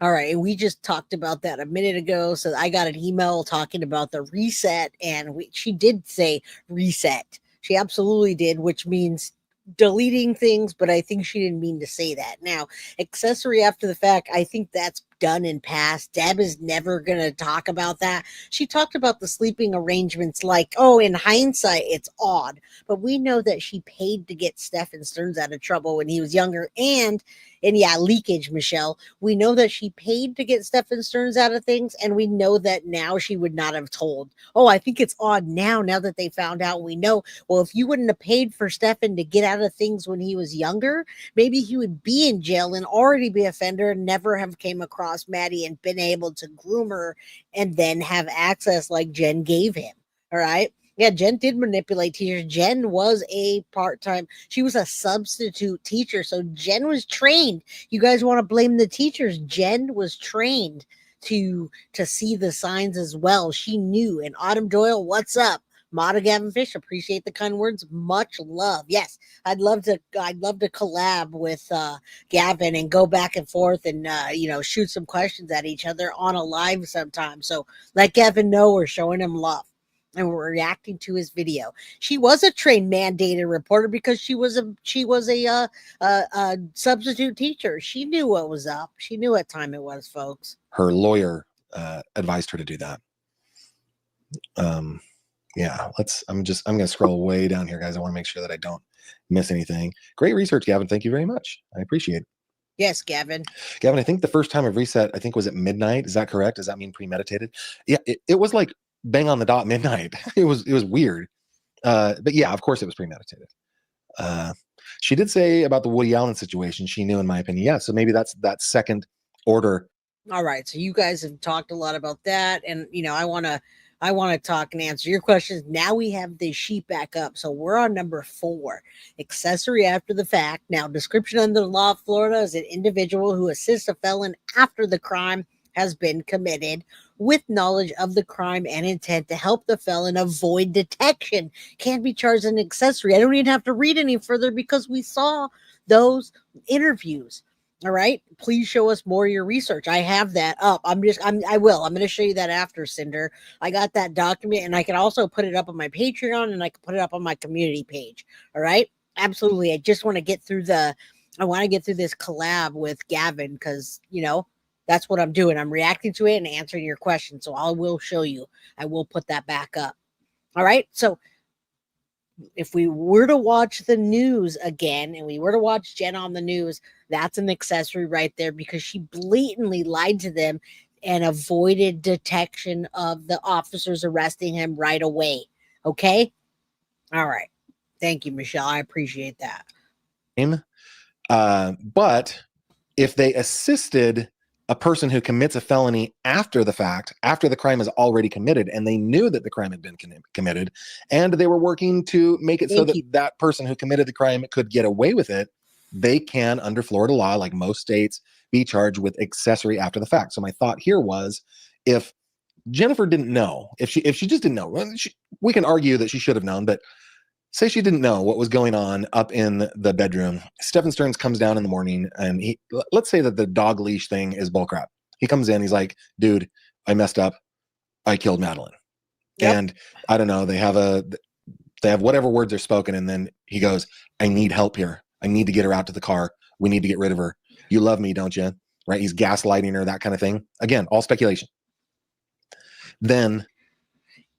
all right, and we just talked about that a minute ago. So I got an email talking about the reset, and she did say reset. She absolutely did, which means deleting things, but I think she didn't mean to say that. Now, accessory after the fact, I think that's done and past. Deb is never going to talk about that. She talked about the sleeping arrangements like, oh, in hindsight, it's odd. But we know that she paid to get Stefan Stearns out of trouble when he was younger. And yeah, leakage, Michelle. We know that she paid to get Stefan Stearns out of things. And we know that now she would not have told. Oh, I think it's odd now that they found out. We know, well, if you wouldn't have paid for Stefan to get out of things when he was younger, maybe he would be in jail and already be an offender and never have came across Maddie and been able to groom her and then have access like Jen gave him. All right. Yeah, Jen did manipulate teachers. Jen was a part-time, she was a substitute teacher. So Jen was trained. You guys want to blame the teachers. Jen was trained to see the signs as well. She knew. And Autumn Doyle, what's up? Mata Gavin Fish, appreciate the kind words. Much love. Yes, I'd love to collab with Gavin and go back and forth and shoot some questions at each other on a live sometime. So let Gavin know we're showing him love. and we're reacting to his video. She was a trained mandated reporter because she was a substitute teacher. She knew what was up. She knew what time it was, folks. Her lawyer advised her to do that. Yeah, I'm going to scroll way down here, guys. I want to make sure that I don't miss anything. Great research, Gavin. Thank you very much. I appreciate it. Yes, Gavin. Gavin, I think the first time of reset, I think was at midnight. Is that correct? Does that mean premeditated? Yeah, it was like bang on the dot midnight. It was weird. But yeah, of course it was premeditated. She did say about the Woody Allen situation, she knew, in my opinion. Yeah, so maybe that's that second order. All right. So you guys have talked a lot about that. And, I want to talk and answer your questions. Now we have the sheet back up. So we're on number 4, accessory after the fact. Now, description under the law of Florida is an individual who assists a felon after the crime has been committed with knowledge of the crime and intent to help the felon avoid detection. Can't be charged as an accessory. I don't even have to read any further because we saw those interviews. All right. Please show us more of your research. I have that up. I will. I'm going to show you that after, Cinder. I got that document, and I can also put it up on my Patreon, and I can put it up on my community page. All right. Absolutely. I just want to get through this collab with Gavin because, that's what I'm doing. I'm reacting to it and answering your questions. So I will show you. I will put that back up. All right. So if we were to watch the news again and we were to watch Jen on the news, that's an accessory right there because she blatantly lied to them and avoided detection of the officers arresting him right away. Okay? All right. Thank you, Michelle. I appreciate that. But if they assisted a person who commits a felony after the fact, after the crime is already committed, and they knew that the crime had been committed, and they were working to make it so that that person who committed the crime could get away with it, they can, under Florida law, like most states, be charged with accessory after the fact. So my thought here was, if Jennifer didn't know, if she just didn't know, we can argue that she should have known, but say she didn't know what was going on up in the bedroom. Stephen Stearns comes down in the morning, and let's say that the dog leash thing is bullcrap. He comes in, he's like, dude, I messed up. I killed Madeline. Yep. And I don't know, they have whatever words are spoken. And then he goes, I need help here. I need to get her out to the car. We need to get rid of her. You love me, don't you? Right? He's gaslighting her, that kind of thing. Again, all speculation. Then,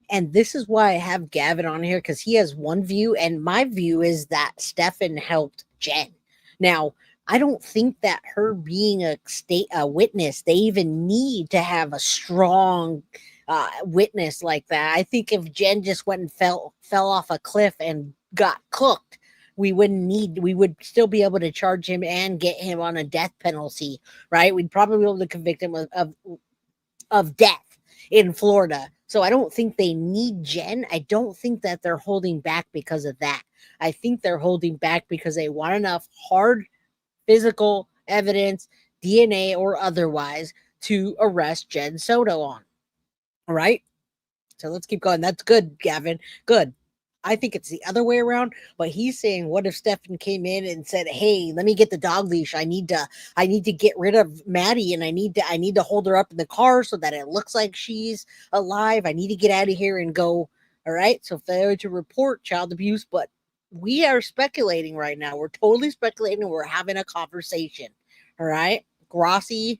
and this is why I have Gavin on here, because he has one view, and my view is that Stefan helped Jen. Now, I don't think that her being a witness, they even need to have a strong witness like that. I think if Jen just went and fell off a cliff and got cooked, we would still be able to charge him and get him on a death penalty, right? We'd probably be able to convict him of death in Florida. So I don't think they need Jen. I don't think that they're holding back because of that. I think they're holding back because they want enough hard physical evidence, DNA or otherwise, to arrest Jen SOTO on. All right. So let's keep going. That's good, Gavin. Good. I think it's the other way around, but he's saying, what if Stefan came in and said, hey, let me get the dog leash. I need to get rid of Maddie, and I need to hold her up in the car so that it looks like she's alive. I need to get out of here and go. All right. So failure to report child abuse, but we are speculating right now. We're totally speculating. We're having a conversation. All right. Grossi,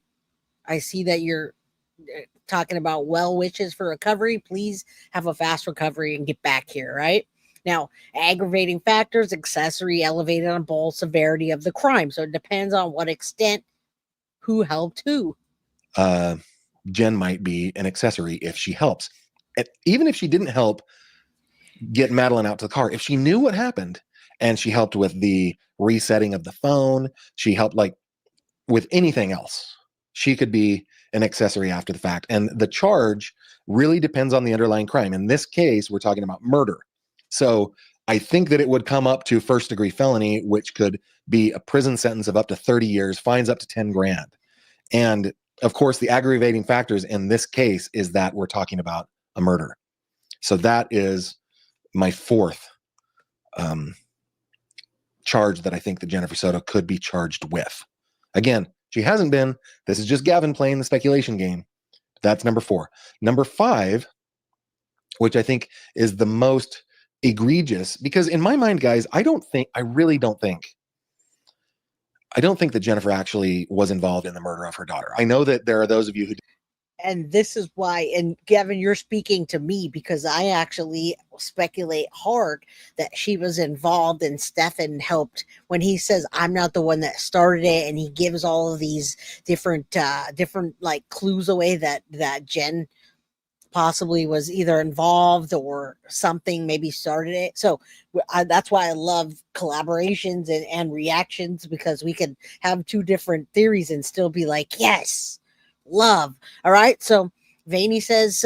I see that you're talking about well wishes for recovery. Please have a fast recovery and get back here. Right. Now, aggravating factors, accessory elevated on both severity of the crime. So it depends on what extent who helped who. Jen might be an accessory if she helps. Even if she didn't help get Madeline out to the car, if she knew what happened and she helped with the resetting of the phone, she helped like with anything else, she could be an accessory after the fact. And the charge really depends on the underlying crime. In this case, we're talking about murder. So I think that it would come up to first-degree felony, which could be a prison sentence of up to 30 years, fines up to 10 grand. And of course, the aggravating factors in this case is that we're talking about a murder. So that is my fourth charge that I think that Jennifer SOTO could be charged with. Again, she hasn't been. This is just Gavin playing the speculation game. That's number 4. Number 5 which I think is the most egregious, because in my mind, guys, I don't think that Jennifer actually was involved in the murder of her daughter. I know that there are those of you who, and this is why, and Gavin, you're speaking to me because I actually speculate hard that she was involved and Stefan helped when he says, I'm not the one that started it. And he gives all of these different like clues away that Jen possibly was either involved or something, maybe started it. So that's why I love collaborations and reactions, because we can have two different theories and still be like, yes, love. All right. So Vaney says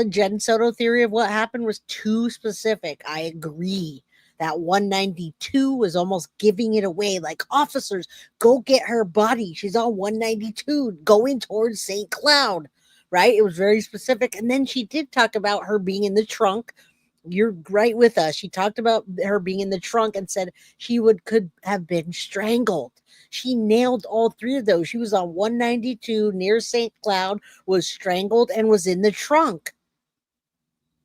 Jen Soto theory of what happened was too specific. I agree. That 192 was almost giving it away. Like, officers, go get her body. She's on 192 going towards St. Cloud. Right? It was very specific. And then she did talk about her being in the trunk. You're right with us. She talked about her being in the trunk and said she could have been strangled. She nailed all three of those. She was on 192 near St. Cloud, was strangled, and was in the trunk.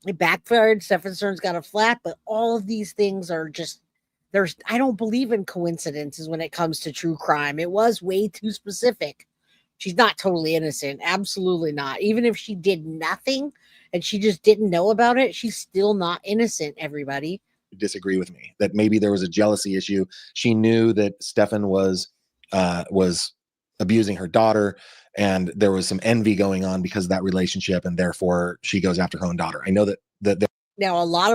It backfired. Stefan Stern's got a flat, but all of these things are just, I don't believe in coincidences when it comes to true crime. It was way too specific. She's not totally innocent. Absolutely not. Even if she did nothing and she just didn't know about it, she's still not innocent, everybody. disagree with me that maybe there was a jealousy issue. She knew that Stefan was abusing her daughter, and there was some envy going on because of that relationship, and therefore she goes after her own daughter. I know that now a lot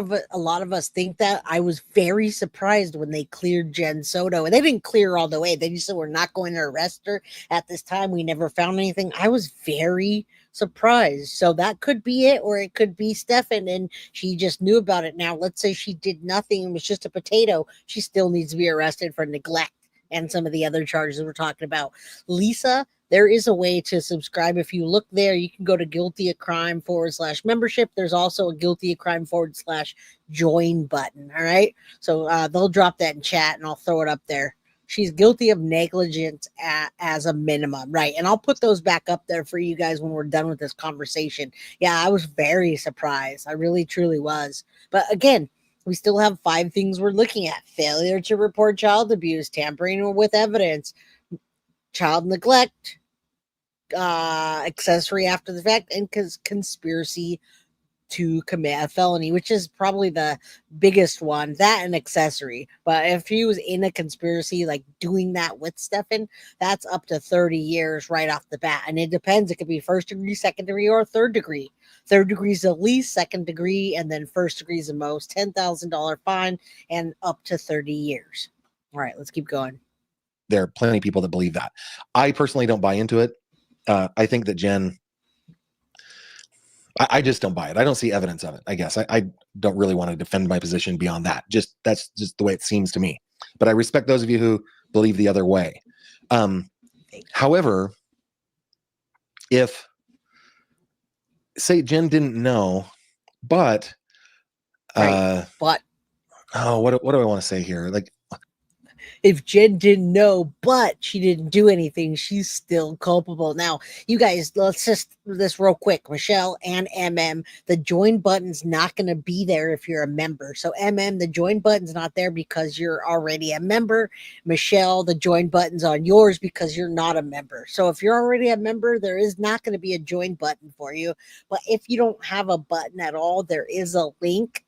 of us think that. I was very surprised when they cleared Jen Soto, and they didn't clear her all the way. They just said, we're not going to arrest her at this time. We never found anything. I was very surprised. So that could be it, or it could be Stefan and she just knew about it. Now, let's say she did nothing and was just a potato. She still needs to be arrested for neglect and some of the other charges we're talking about. Lisa, there is a way to subscribe. If you look there, you can go to guilty of crime /membership. There's also a guilty of crime /join button. All right. So they'll drop that in chat and I'll throw it up there. She's guilty of negligence as a minimum. Right. And I'll put those back up there for you guys when we're done with this conversation. Yeah, I was very surprised. I really, truly was. But again, we still have 5 things we're looking at: failure to report child abuse, tampering with evidence, child neglect, accessory after the fact, and conspiracy to commit a felony, which is probably the biggest one, that and accessory. But if he was in a conspiracy, like doing that with Stefan, that's up to 30 years right off the bat. And it depends. It could be first degree, second degree, or third degree. Third degree is the least, second degree, and then first degree is the most. $10,000 fine and up to 30 years. All right, let's keep going. There are plenty of people that believe that. I personally don't buy into it. I think that Jen, I just don't buy it. I don't see evidence of it. I guess I don't really want to defend my position beyond that. That's just the way it seems to me. But I respect those of you who believe the other way. However, if say Jen didn't know, but but what do I want to say here? Like, if Jen didn't know, but she didn't do anything, she's still culpable. Now, you guys, let's just this real quick. Michelle and MM, the join button's not going to be there if you're a member. So MM, the join button's not there because you're already a member. Michelle, the join button's on yours because you're not a member. So if you're already a member, there is not going to be a join button for you. But if you don't have a button at all, there is a link.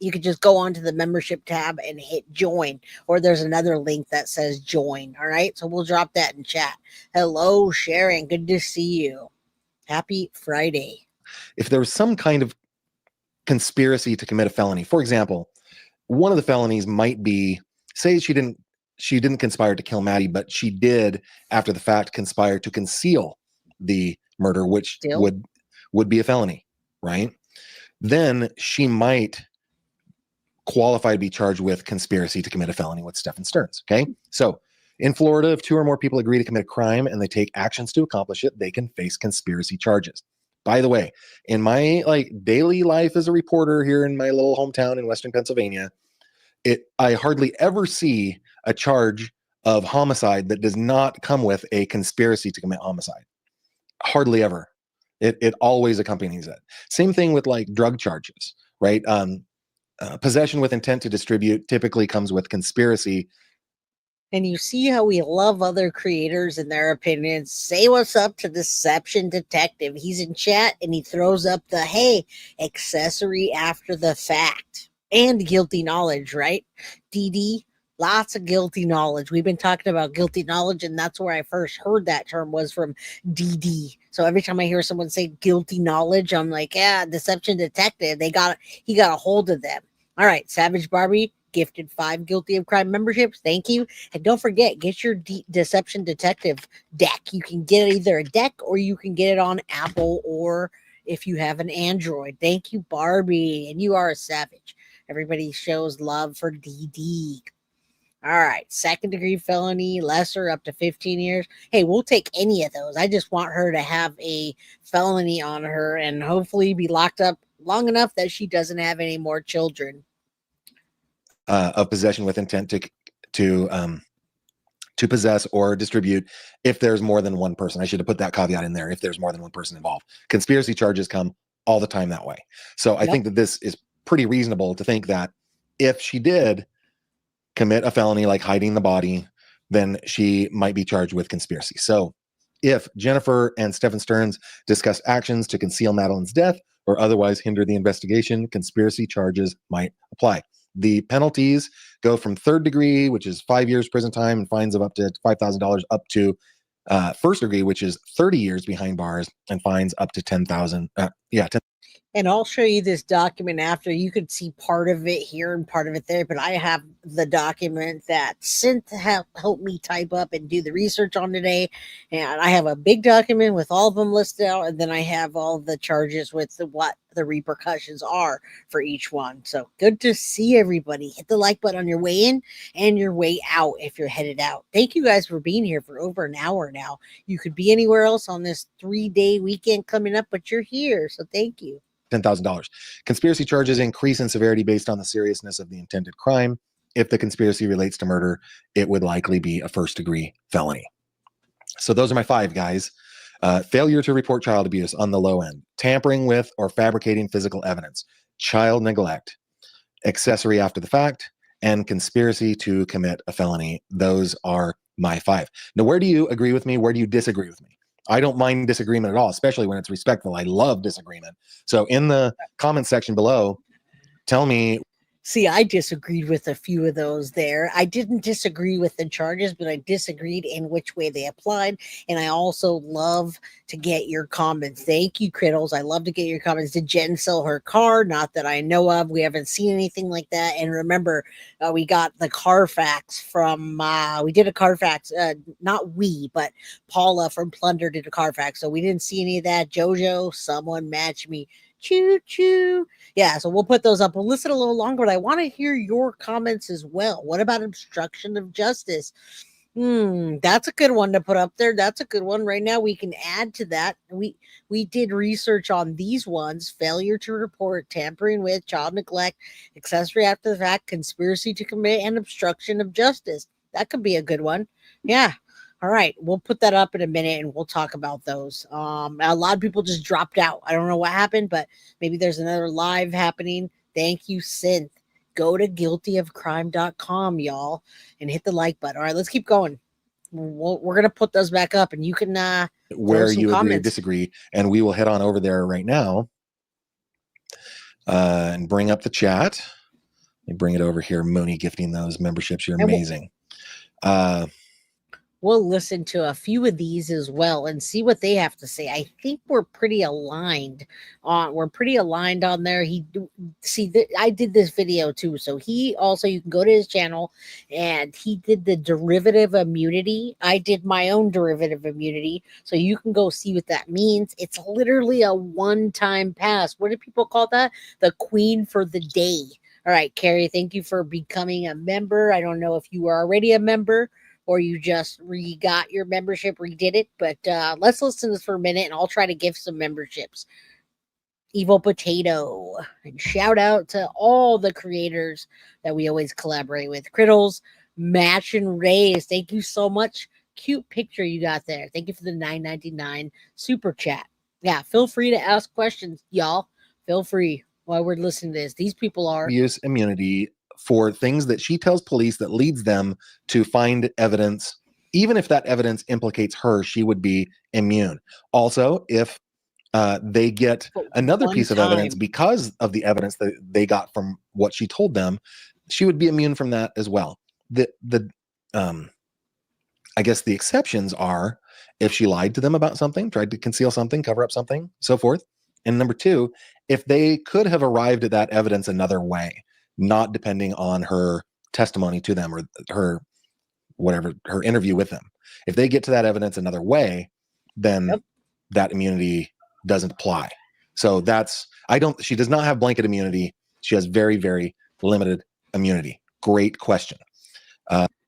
You could just go onto the membership tab and hit join, or there's another link that says join. All right. So we'll drop that in chat. Hello, Sharon. Good to see you. Happy Friday. If there was some kind of conspiracy to commit a felony, for example, one of the felonies might be, say she didn't conspire to kill Maddie, but she did after the fact conspire to conceal the murder, which would be a felony, right? Then she might qualify to be charged with conspiracy to commit a felony with Stefan Stearns. Okay. So in Florida, if 2 or more people agree to commit a crime and they take actions to accomplish it, they can face conspiracy charges. By the way, in my daily life as a reporter here in my little hometown in Western Pennsylvania, I hardly ever see a charge of homicide that does not come with a conspiracy to commit homicide. Hardly ever. It always accompanies it. Same thing with drug charges. right? Possession with intent to distribute typically comes with conspiracy. And you see how we love other creators and their opinions. Say what's up to Deception Detective. He's in chat and he throws up the, hey, accessory after the fact. And guilty knowledge, right? DD, lots of guilty knowledge. We've been talking about guilty knowledge, and that's where I first heard that term was from DD. So every time I hear someone say guilty knowledge, I'm like, yeah, Deception Detective. He got a hold of them. All right, Savage Barbie gifted 5 guilty of crime memberships. Thank you. And don't forget, get your Deception Detective deck. You can get either a deck or you can get it on Apple or if you have an Android. Thank you, Barbie. And you are a savage. Everybody shows love for DD. All right. 2nd degree felony, lesser up to 15 years. Hey, we'll take any of those. I just want her to have a felony on her and hopefully be locked up long enough that she doesn't have any more children. Of possession with intent to possess or distribute if there's more than one person. I should have put that caveat in there, if there's more than one person involved. Conspiracy charges come all the time that way. So I think that this is pretty reasonable to think that if she did commit a felony like hiding the body, then she might be charged with conspiracy. So if Jennifer and Stephen Stearns discussed actions to conceal Madeline's death or otherwise hinder the investigation, conspiracy charges might apply. The penalties go from 3rd degree, which is 5 years prison time and fines of up to $5,000, up to 1st degree, which is 30 years behind bars and fines up to $10,000. And I'll show you this document after. You could see part of it here and part of it there, but I have the document that Synth helped me type up and do the research on today. And I have a big document with all of them listed out, and then I have all the charges with what the repercussions are for each one. So good to see everybody. Hit the like button on your way in and your way out if you're headed out. Thank you guys for being here for over an hour now. You could be anywhere else on this 3-day weekend coming up, but you're here. So thank you. $10,000. Conspiracy charges increase in severity based on the seriousness of the intended crime. If the conspiracy relates to murder, it would likely be a 1st degree felony. So those are my 5, guys. Failure to report child abuse on the low end, tampering with or fabricating physical evidence, child neglect, accessory after the fact, and conspiracy to commit a felony. Those are my 5. Now, where do you agree with me? Where do you disagree with me? I don't mind disagreement at all, especially when it's respectful. I love disagreement. So in the comment section below, tell me. See, I disagreed with a few of those there. I didn't disagree with the charges, but I disagreed in which way they applied. And I also love to get your comments. Thank you, Criddles. I love to get your comments. Did Jen sell her car? Not that I know of. We haven't seen anything like that. And remember, we got the Carfax from, we did a Carfax, not we, but Paula from Plunder did a Carfax. So we didn't see any of that. Jojo, someone match me. Choo choo. Yeah, so we'll put those up. We'll listen a little longer, but I want to hear your comments as well. What about obstruction of justice? That's a good one to put up there. That's a good one. Right now, we can add to that. We did research on these ones: failure to report, tampering with, child neglect, accessory after the fact, conspiracy to commit, and obstruction of justice. That could be a good one. Yeah. All right, we'll put that up in a minute and we'll talk about those. A lot of people just dropped out. I don't know what happened, but maybe there's another live happening. Thank you, Synth. Go to guiltyofcrime.com, y'all, and hit the like button. All right, let's keep going. We're going to put those back up and you can where you agree or disagree, and we will head on over there right now and bring up the chat. Let me bring it over here. Mooney gifting those memberships. You're amazing. We'll listen to a few of these as well and see what they have to say. I think we're pretty aligned on there. I did this video too. So he also, you can go to his channel and he did the derivative immunity. I did my own derivative immunity. So you can go see what that means. It's literally a one-time pass. What do people call that? The queen for the day. All right, Carrie, thank you for becoming a member. I don't know if you were already a member or you just got your membership, redid it. But let's listen to this for a minute, and I'll try to give some memberships. Evil Potato. And shout out to all the creators that we always collaborate with. Criddles, Match and Raise. Thank you so much. Cute picture you got there. Thank you for the $9.99 super chat. Yeah, feel free to ask questions, y'all. Feel free. while we're listening to this. These people are use immunity for things that she tells police that leads them to find evidence. Even if that evidence implicates her, she would be immune. Also, if they get another piece of evidence because of the evidence that they got from what she told them, she would be immune from that as well. I guess the exceptions are if she lied to them about something, tried to conceal something, cover up something, so forth. And number two, if they could have arrived at that evidence another way, not depending on her testimony to them or her interview with them. If they get to that evidence another way, then that immunity doesn't apply. So she does not have blanket immunity. She has very, very limited immunity. Great question.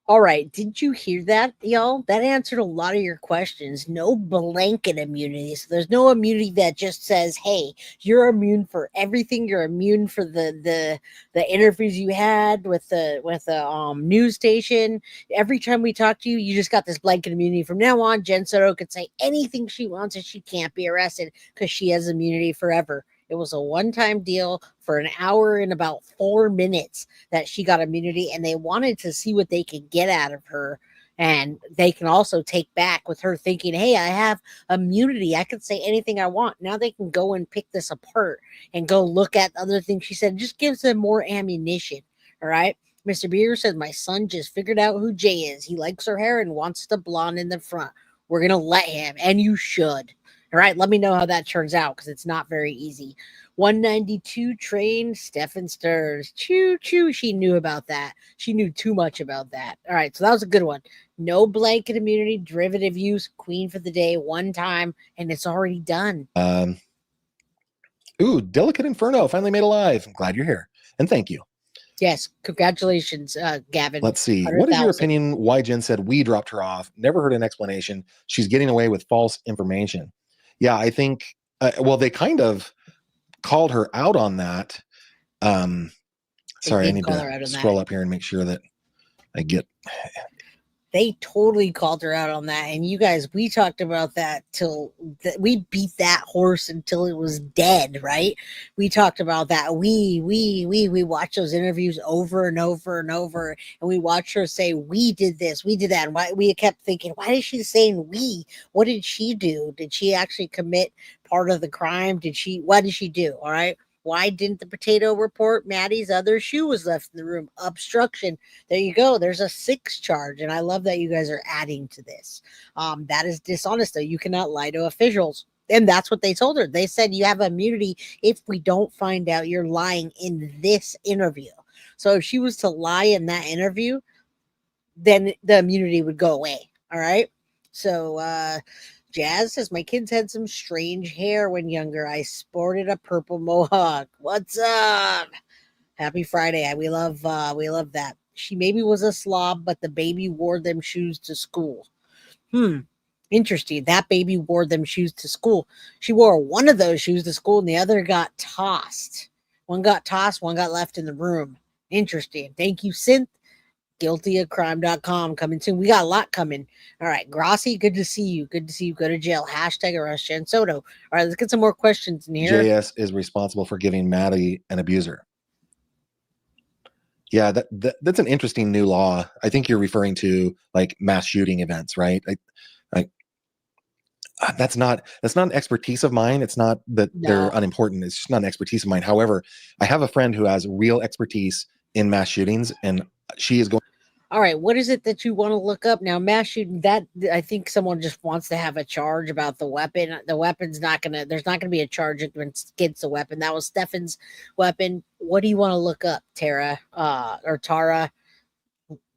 All right. Did you hear that, y'all? That answered a lot of your questions. No blanket immunity. So there's no immunity that just says, hey, you're immune for everything. You're immune for the interviews you had with the news station. Every time we talk to you, you just got this blanket immunity. From now on, Jen Soto could say anything she wants and she can't be arrested because she has immunity forever. It was a one-time deal for an hour and about 4 minutes that she got immunity, and they wanted to see what they could get out of her. And they can also take back with her thinking, hey, I have immunity. I can say anything I want. Now they can go and pick this apart and go look at other things she said. It just gives them more ammunition. All right. Mr. Beer says, my son just figured out who Jay is. He likes her hair and wants the blonde in the front. We're going to let him, and you should. All right, let me know how that turns out because it's not very easy. 192 train, Stefan Stirs. Choo choo. She knew about that. She knew too much about that. All right, so that was a good one. No blanket immunity, derivative use, queen for the day, one time, and it's already done. Delicate Inferno finally made alive. I'm glad you're here. And thank you. Yes, congratulations, Gavin. Let's see. What is your opinion why Jen said we dropped her off? Never heard an explanation. She's getting away with false information. Yeah, I think, they kind of called her out on that. Sorry, I need to scroll up here and make sure that I get. They totally called her out on that. And you guys, we talked about that we beat that horse until it was dead, right? We talked about that. We watched those interviews over and over and over. And we watched her say, we did this, we did that. And why we kept thinking, why is she saying we? What did she do? Did she actually commit part of the crime? What did she do? All right. Why didn't the potato report Maddie's other shoe was left in the room? Obstruction. There you go. There's a 6 charge. And I love that you guys are adding to this. That is dishonest, though. You cannot lie to officials. And that's what they told her. They said you have immunity if we don't find out you're lying in this interview. So if she was to lie in that interview, then the immunity would go away. All right. So, Jazz says, my kids had some strange hair when younger. I sported a purple mohawk. What's up? Happy Friday. We love that. She maybe was a slob, but the baby wore them shoes to school. Interesting. That baby wore them shoes to school. She wore one of those shoes to school and the other got tossed. One got tossed, one got left in the room. Interesting. Thank you, Synth. Guiltyofcrime.com coming soon. We got a lot coming. All right. Grassi, good to see you. Good to see you. Go to jail. Hashtag arrest Jen Soto. All right. Let's get some more questions in here. JS is responsible for giving Maddie an abuser. Yeah, that's an interesting new law. I think you're referring to like mass shooting events, right? That's not an expertise of mine. It's not that they're unimportant. It's just not an expertise of mine. However, I have a friend who has real expertise in mass shootings, and she is going. All right, what is it that you want to look up now? Mass shooting. That I think someone just wants to have a charge about the weapon. The weapon's not gonna. There's not gonna be a charge against the weapon. That was Stefan's weapon. What do you want to look up, Tara? Or Tara?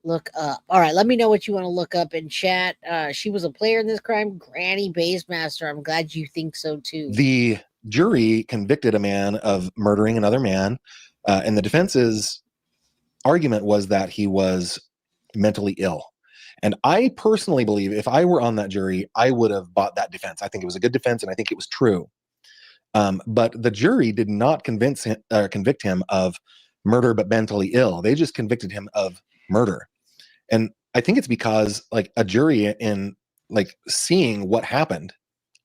Look up. All right, let me know what you want to look up in chat. She was a player in this crime. Granny Basemaster. I'm glad you think so too. The jury convicted a man of murdering another man, and the defense's argument was that he was mentally ill. And I personally believe if I were on that jury, I would have bought that defense. I think it was a good defense, and I think it was true. But the jury did not convict him of murder but mentally ill. They just convicted him of murder. And I think it's because like a jury in like seeing what happened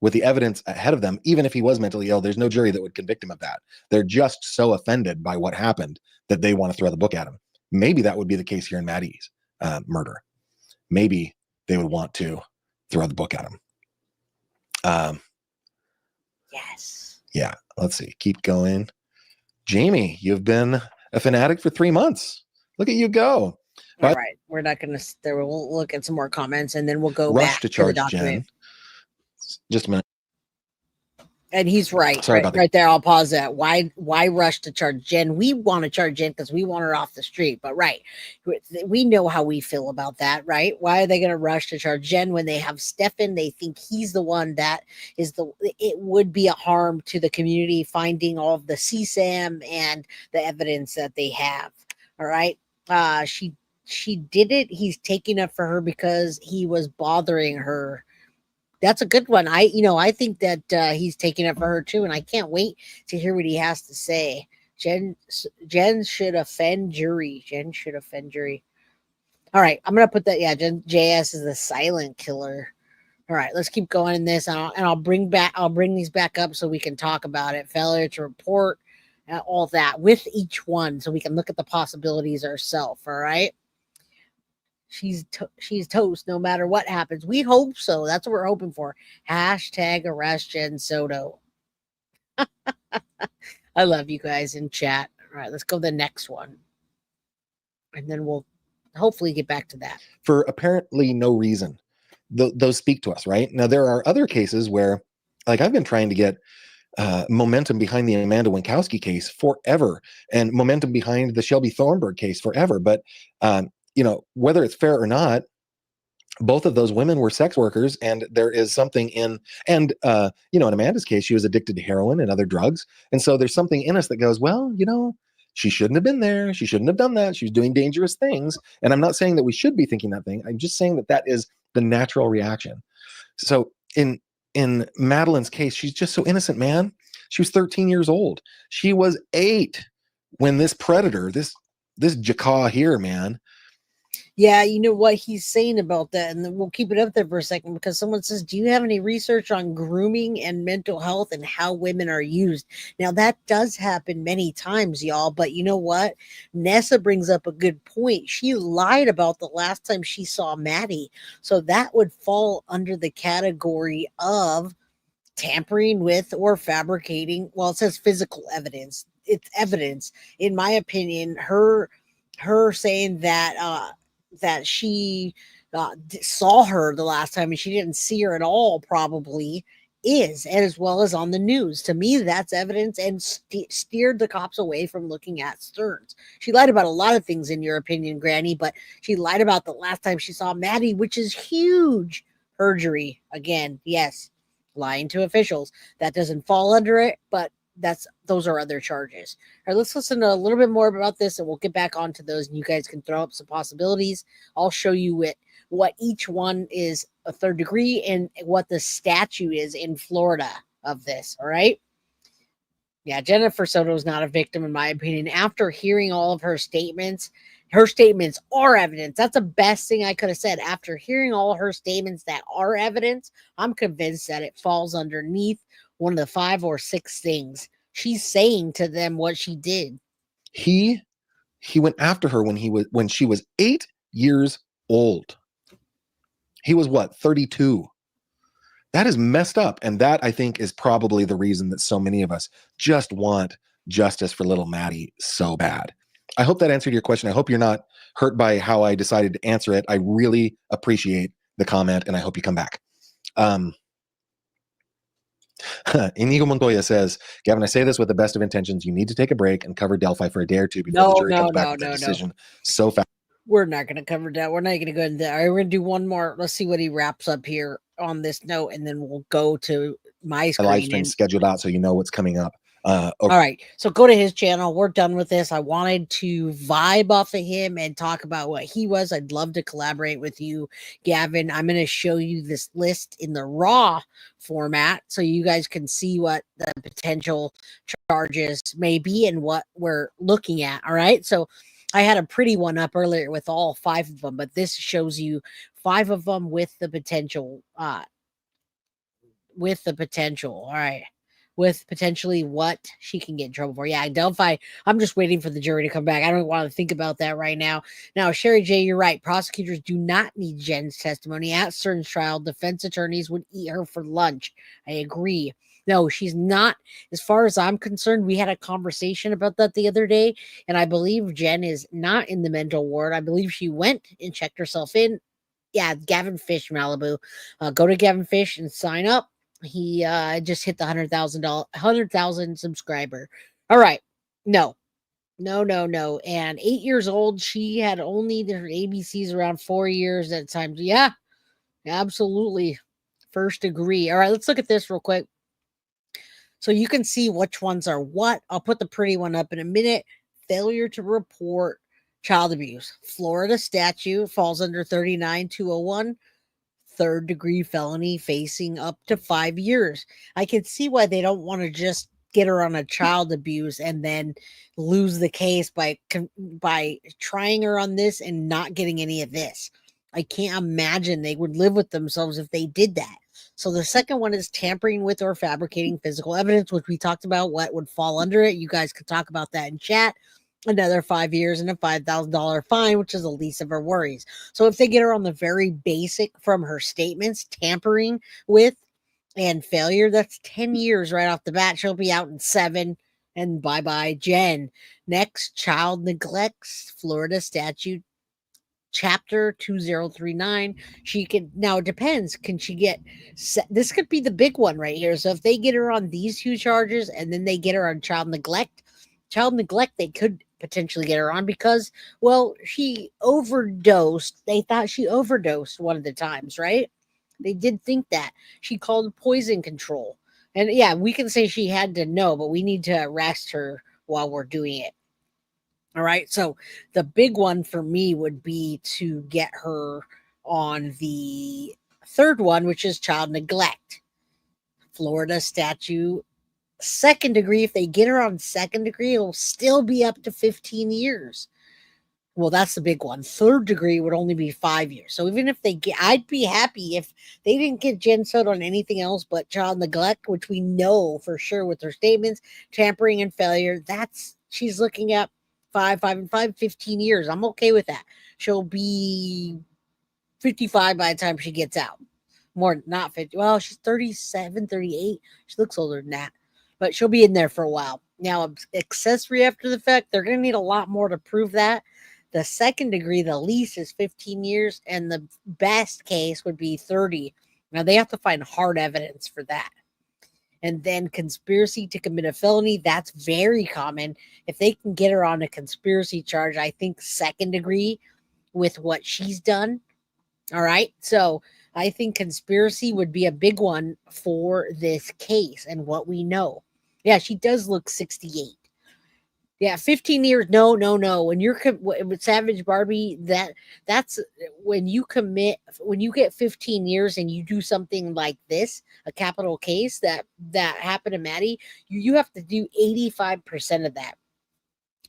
with the evidence ahead of them, even if he was mentally ill, there's no jury that would convict him of that. They're just so offended by what happened that they want to throw the book at him. Maybe that would be the case here in Maddie's murder. Maybe they would want to throw the book at him. Yes. Yeah. Let's see. Keep going. Jamie, you've been a fanatic for 3 months. Look at you go. All right. We're not going to, we'll look at some more comments and then we'll go back to charge the document. Jen. Just a minute. And he's right. Sorry about that. Right there. I'll pause that. Why rush to charge Jen? We want to charge Jen because we want her off the street. But we know how we feel about that, right? Why are they going to rush to charge Jen when they have Stefan? They think he's the one that is it would be a harm to the community finding all of the CSAM and the evidence that they have. All right. She did it. He's taking it for her because he was bothering her. That's a good one. I think that he's taking it for her too, and I can't wait to hear what he has to say. Jen should offend jury. Jen should offend jury. All right, I'm gonna put that. Yeah, JS is the silent killer. All right, let's keep going in this, and I'll bring these back up so we can talk about it. Failure to report, all that with each one, so we can look at the possibilities ourselves. All right. She's toast no matter what happens. We hope so. That's what we're hoping for. Hashtag arrest Jen Soto. I love you guys in chat. All right, let's go to the next one. And then we'll hopefully get back to that. For apparently no reason. Those speak to us, right? Now, there are other cases where, like, I've been trying to get momentum behind the Amanda Winkowski case forever and momentum behind the Shelby Thornburg case forever. But whether it's fair or not, both of those women were sex workers, and there is something in Amanda's case, she was addicted to heroin and other drugs. And so there's something in us that goes, well, she shouldn't have been there. She shouldn't have done that. She was doing dangerous things. And I'm not saying that we should be thinking that thing. I'm just saying that is the natural reaction. So in Madeline's case, she's just so innocent, man. She was 13 years old. She was 8 when this predator, this jackal here, man. Yeah, you know what he's saying about that, and then we'll keep it up there for a second because someone says, do you have any research on grooming and mental health and how women are used? Now, that does happen many times, y'all, but you know what? Nessa brings up a good point. She lied about the last time she saw Maddie, so that would fall under the category of tampering with or fabricating. Well, it says physical evidence. It's evidence. In my opinion, her saying that that she saw her the last time and she didn't see her at all probably is, and as well as on the news. To me, that's evidence and steered the cops away from looking at Stearns. She lied about a lot of things, in your opinion, Granny, but she lied about the last time she saw Maddie, which is huge. Perjury. Again, yes, lying to officials. That doesn't fall under it, but those are other charges. All right, let's listen to a little bit more about this and we'll get back onto those and you guys can throw up some possibilities. I'll show you what each one is a third degree and what the statute is in Florida of this. All right. Yeah, Jennifer Soto is not a victim, in my opinion. After hearing all of her statements are evidence. That's the best thing I could have said. After hearing all her statements that are evidence, I'm convinced that it falls underneath one of the 5 or 6 things. She's saying to them what she did. He went after her when she was 8 years old. He was what, 32? That is messed up. And that, I think, is probably the reason that so many of us just want justice for little Maddie so bad. I hope that answered your question. I hope you're not hurt by how I decided to answer it. I really appreciate the comment, and I hope you come back. Inigo Montoya says, Gavin, I say this with the best of intentions. You need to take a break and cover Delphi for a day or two before the jury comes back with a decision so fast. We're not going to cover that. We're not going to go into that. All right, we're going to do one more. Let's see what he wraps up here on this note, and then we'll go to my screen. The live stream scheduled out so you know what's coming up. All right, so go to his channel. We're done with this. I wanted to vibe off of him and talk about what he was. I'd love to collaborate with you, Gavin. I'm going to show you this list in the raw format so you guys can see what the potential charges may be and what we're looking at. All right, so I had a pretty one up earlier with all 5 of them, but this shows you 5 of them with the potential with the potential. All right. With potentially what she can get in trouble for. Yeah, Delphi, I'm just waiting for the jury to come back. I don't want to think about that right now. Now, Sherry J, you're right. Prosecutors do not need Jen's testimony. At Stern's trial, defense attorneys would eat her for lunch. I agree. No, she's not. As far as I'm concerned, we had a conversation about that the other day, and I believe Jen is not in the mental ward. I believe she went and checked herself in. Yeah, Gavin Fish, Malibu. Go to Gavin Fish and sign up. He just hit the $100,000 subscriber. All right. No, no, no, no. And 8 years old, she had only their ABCs around 4 years at times. Yeah, absolutely. First degree. All right, let's look at this real quick. So you can see which ones are what. I'll put the pretty one up in a minute. Failure to report child abuse. Florida statute falls under 39201. Third degree felony, facing up to 5 years. I can see why they don't want to just get her on a child abuse and then lose the case by trying her on this and not getting any of this. I can't imagine they would live with themselves if they did that. So the second one is tampering with or fabricating physical evidence, which we talked about what would fall under it. You guys could talk about that in chat. Another 5 years and a $5,000 fine, which is the least of her worries. So if they get her on the very basic from her statements, tampering with and failure, that's 10 years right off the bat. She'll be out in 7. And bye-bye, Jen. Next, child neglects, Florida statute chapter 2039. She could, now it depends, can she get, this could be the big one right here. So if they get her on these 2 charges and then they get her on child neglect, they could potentially get her on because, well, she overdosed. They thought she overdosed one of the times, right? They did think that. She called poison control. And yeah, we can say she had to know, but we need to arrest her while we're doing it. All right. So the big one for me would be to get her on the third one, which is child neglect. Florida statute second degree. If they get her on second degree, it'll still be up to 15 years. Well, that's the big one. Third degree would only be 5 years. So even if they get, I'd be happy if they didn't get Jen Soto on anything else but child neglect, which we know for sure with her statements, tampering and failure. That's, she's looking at 5, 5, and 5, 15 years. I'm okay with that. She'll be 55 by the time she gets out. More, not 50. Well, she's 37, 38. She looks older than that, but she'll be in there for a while. Now, accessory after the fact, they're going to need a lot more to prove that. The second degree, the least is 15 years, and the best case would be 30. Now, they have to find hard evidence for that. And then conspiracy to commit a felony, that's very common. If they can get her on a conspiracy charge, I think second degree with what she's done. All right. So I think conspiracy would be a big one for this case and what we know. Yeah, she does look 68. Yeah, 15 years. No, no, no. When you're with Savage Barbie, that's when you get 15 years and you do something like this, a capital case that happened to Maddie, you have to do 85% of that.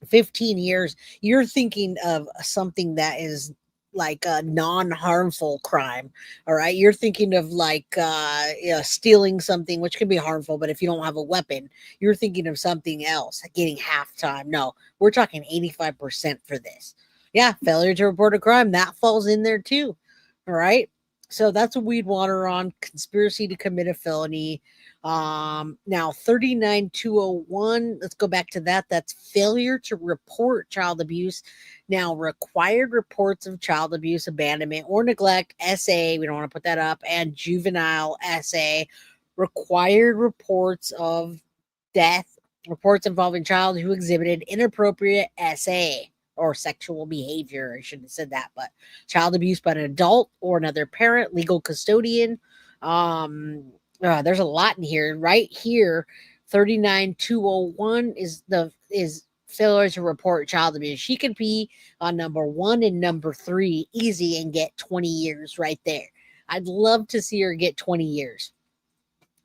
15 years, you're thinking of something that is like a non-harmful crime. All right, you're thinking of like stealing something, which can be harmful, but if you don't have a weapon, you're thinking of something else, getting half time. No, we're talking 85% for this. Yeah, failure to report a crime, that falls in there too. All right, so that's what we'd want her on. Conspiracy to commit a felony. Now 39201, let's go back to that. That's failure to report child abuse. Now, required reports of child abuse, abandonment, or neglect, SA, we don't want to put that up, and juvenile SA, required reports of death, reports involving child who exhibited inappropriate SA or sexual behavior. I shouldn't have said that, but child abuse by an adult or another parent, legal custodian. There's a lot in here. Right here, 39201 is failure to report child abuse. She could be on number 1 and number 3 easy and get 20 years right there. I'd love to see her get 20 years.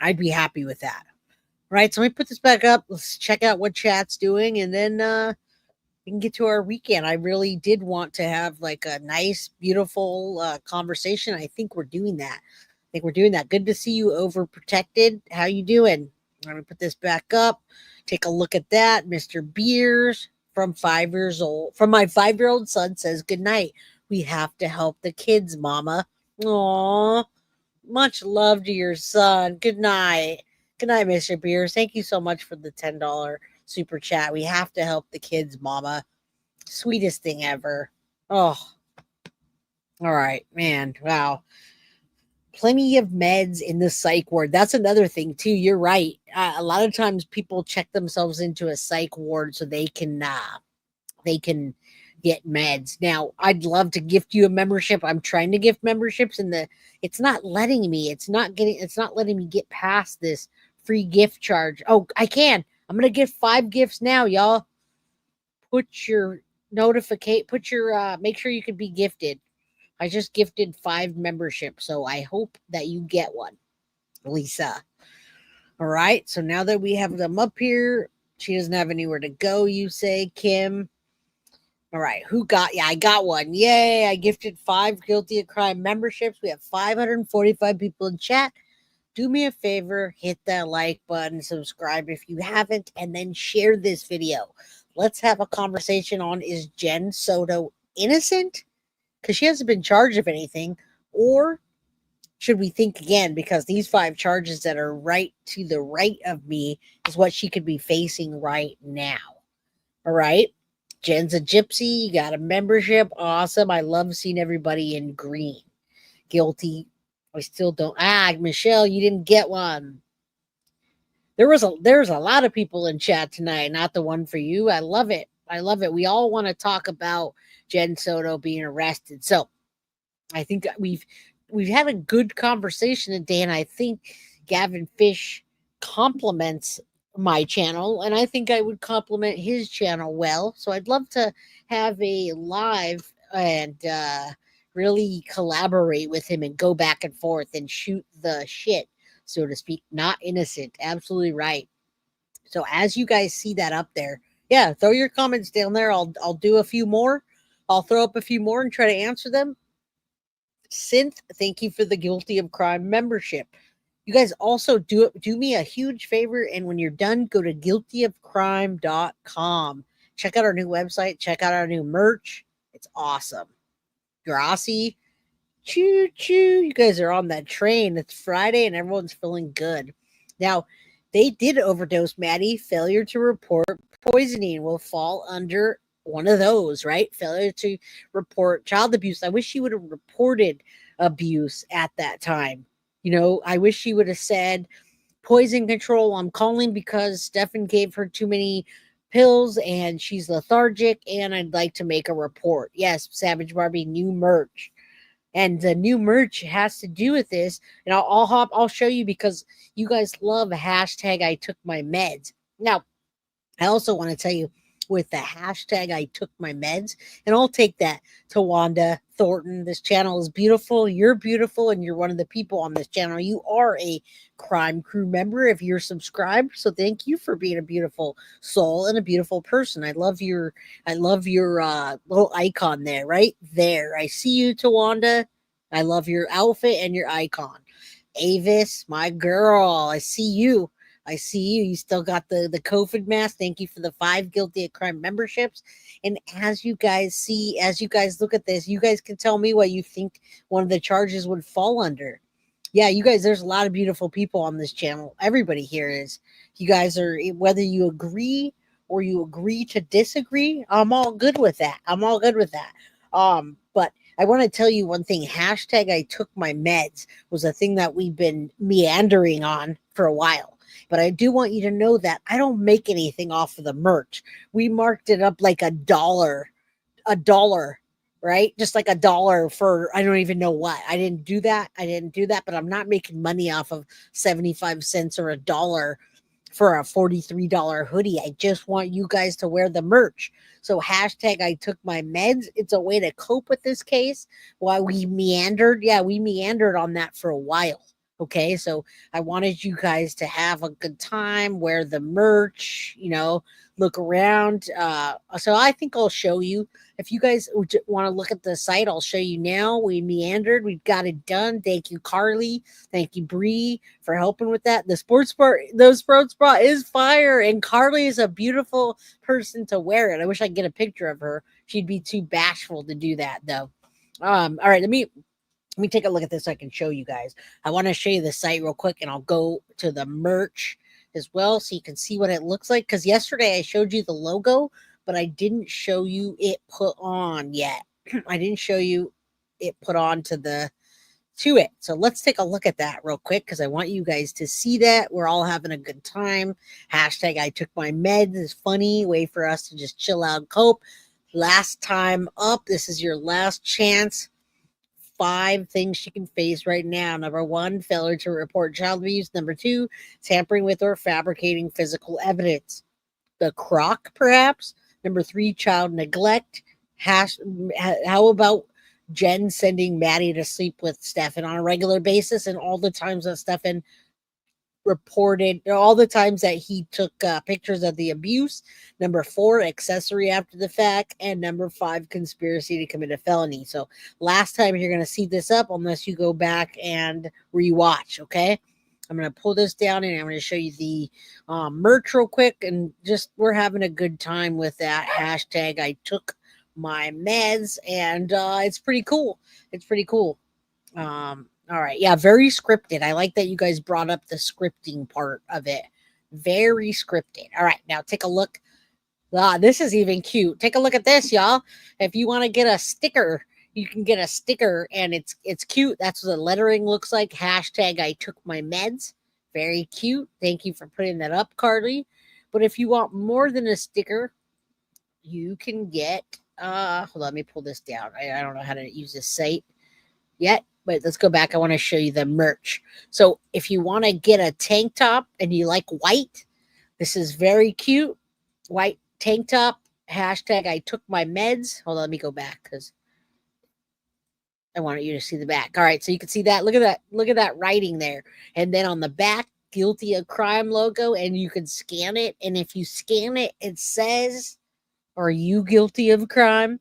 I'd be happy with that. Right, so let me put this back up. Let's check out what chat's doing, and then we can get to our weekend. I really did want to have like a nice, beautiful conversation. I think we're doing that. think we're doing that. Good to see you, overprotected. How you doing? Let me put this back up. Take a look at that. Mr. Beers from 5 years old. From my 5-year-old son says, good night. We have to help the kids, Mama. Aw, much love to your son. Good night. Good night, Mr. Beers. Thank you so much for the $10 super chat. We have to help the kids, Mama. Sweetest thing ever. Oh, all right, man. Wow. Plenty of meds in the psych ward. That's another thing too. You're right. A lot of times people check themselves into a psych ward so they can get meds. Now, I'd love to gift you a membership. I'm trying to gift memberships, and it's not letting me. It's not letting me get past this free gift charge. Oh, I can. I'm gonna give 5 gifts now, y'all. Put your make sure you can be gifted. I just gifted 5 memberships, so I hope that you get one, Lisa. All right, so now that we have them up here, she doesn't have anywhere to go, you say, Kim. All right, I got one. Yay, I gifted 5 Guilty of Crime memberships. We have 545 people in chat. Do me a favor, hit that like button, subscribe if you haven't, and then share this video. Let's have a conversation on, is Jen Soto innocent? Because she hasn't been charged of anything, or should we think again? Because these 5 charges that are right to the right of me is what she could be facing right now. All right. Jen's a gypsy. You got a membership. Awesome. I love seeing everybody in green. Guilty. I still don't. Michelle, you didn't get one. There's a lot of people in chat tonight, not the one for you. I love it. I love it. We all want to talk about Jen Soto being arrested. So I think we've had a good conversation today, and I think Gavin Fish compliments my channel, and I think I would compliment his channel well. So I'd love to have a live and really collaborate with him and go back and forth and shoot the shit, so to speak. Not innocent. Absolutely right. So as you guys see that up there, yeah, throw your comments down there. I'll do a few more. I'll throw up a few more and try to answer them. Synth, thank you for the Guilty of Crime membership. You guys also do me a huge favor, and when you're done, go to guiltyofcrime.com. Check out our new website. Check out our new merch. It's awesome. Grassy. Choo choo. You guys are on that train. It's Friday and everyone's feeling good. Now, they did overdose, Maddie. Failure to report poisoning will fall under one of those, right? Failure to report child abuse. I wish she would have reported abuse at that time. You know, I wish she would have said, poison control, I'm calling because Stefan gave her too many pills and she's lethargic and I'd like to make a report. Yes, Savage Barbie, new merch. And the new merch has to do with this. And I'll show you, because you guys love hashtag I took my meds. Now, I also want to tell you, with the hashtag I took my meds, and I'll take that to Wanda Thornton. This channel is beautiful. You're beautiful, and you're one of the people on this channel. You are a Crime Crew member if you're subscribed. So thank you for being a beautiful soul and a beautiful person. I love your little icon there, right there. I see you, Tawanda. I love your outfit and your icon. Avis, my girl, I see you. I see you. You still got the COVID mask. Thank you for the 5 Guilty of Crime memberships. And as you guys look at this, you guys can tell me what you think one of the charges would fall under. Yeah, you guys, there's a lot of beautiful people on this channel. Everybody here is. You guys are, whether you agree or you agree to disagree, I'm all good with that. But I want to tell you one thing. Hashtag I took my meds was a thing that we've been meandering on for a while. But I do want you to know that I don't make anything off of the merch. We marked it up like $1, right? Just like $1 for, I don't even know what. I didn't do that, but I'm not making money off of 75 cents or $1 for a $43 hoodie. I just want you guys to wear the merch. So hashtag I took my meds. It's a way to cope with this case while we meandered. Yeah, we meandered on that for a while. Okay, so I wanted you guys to have a good time, wear the merch, look around. So I think I'll show you. If you guys want to look at the site, I'll show you now. We meandered, we've got it done. Thank you, Carly. Thank you, Bree, for helping with that. The sports bra is fire, and Carly is a beautiful person to wear it. I wish I could get a picture of her. She'd be too bashful to do that, though. All right, let me take a look at this so I can show you guys. I want to show you the site real quick, and I'll go to the merch as well so you can see what it looks like. Because yesterday I showed you the logo, but I didn't show you it put on yet. I didn't show you it put on to it. So let's take a look at that real quick because I want you guys to see that. We're all having a good time. Hashtag I took my meds is funny. Way for us to just chill out and cope. Last time up. This is your last chance. 5 things she can face right now. Number 1, failure to report child abuse. Number 2, tampering with or fabricating physical evidence. The crock, perhaps. Number 3, child neglect. How about Jen sending Maddie to sleep with Stefan on a regular basis, and all the times that Stefan reported, all the times that he took pictures of the abuse. Number 4, accessory after the fact. And number 5, conspiracy to commit a felony. So last time you're going to see this up unless you go back and rewatch. Okay, I'm going to pull this down and I'm going to show you the merch real quick, and just we're having a good time with that. Hashtag I took my meds, and it's pretty cool. All right. Yeah, very scripted. I like that you guys brought up the scripting part of it. Very scripted. All right. Now take a look. This is even cute. Take a look at this, y'all. If you want to get a sticker, you can get a sticker, and it's cute. That's what the lettering looks like. Hashtag I took my meds. Very cute. Thank you for putting that up, Carly. But if you want more than a sticker, you can get hold on, let me pull this down. I don't know how to use this site yet, but let's go back. I want to show you the merch. So if you want to get a tank top and you like white, this is very cute. White tank top. Hashtag I took my meds. Hold on, let me go back because I wanted you to see the back. All right, so you can see that. Look at that. Look at that writing there. And then on the back, guilty of crime logo, and you can scan it. And if you scan it, it says, are you guilty of crime?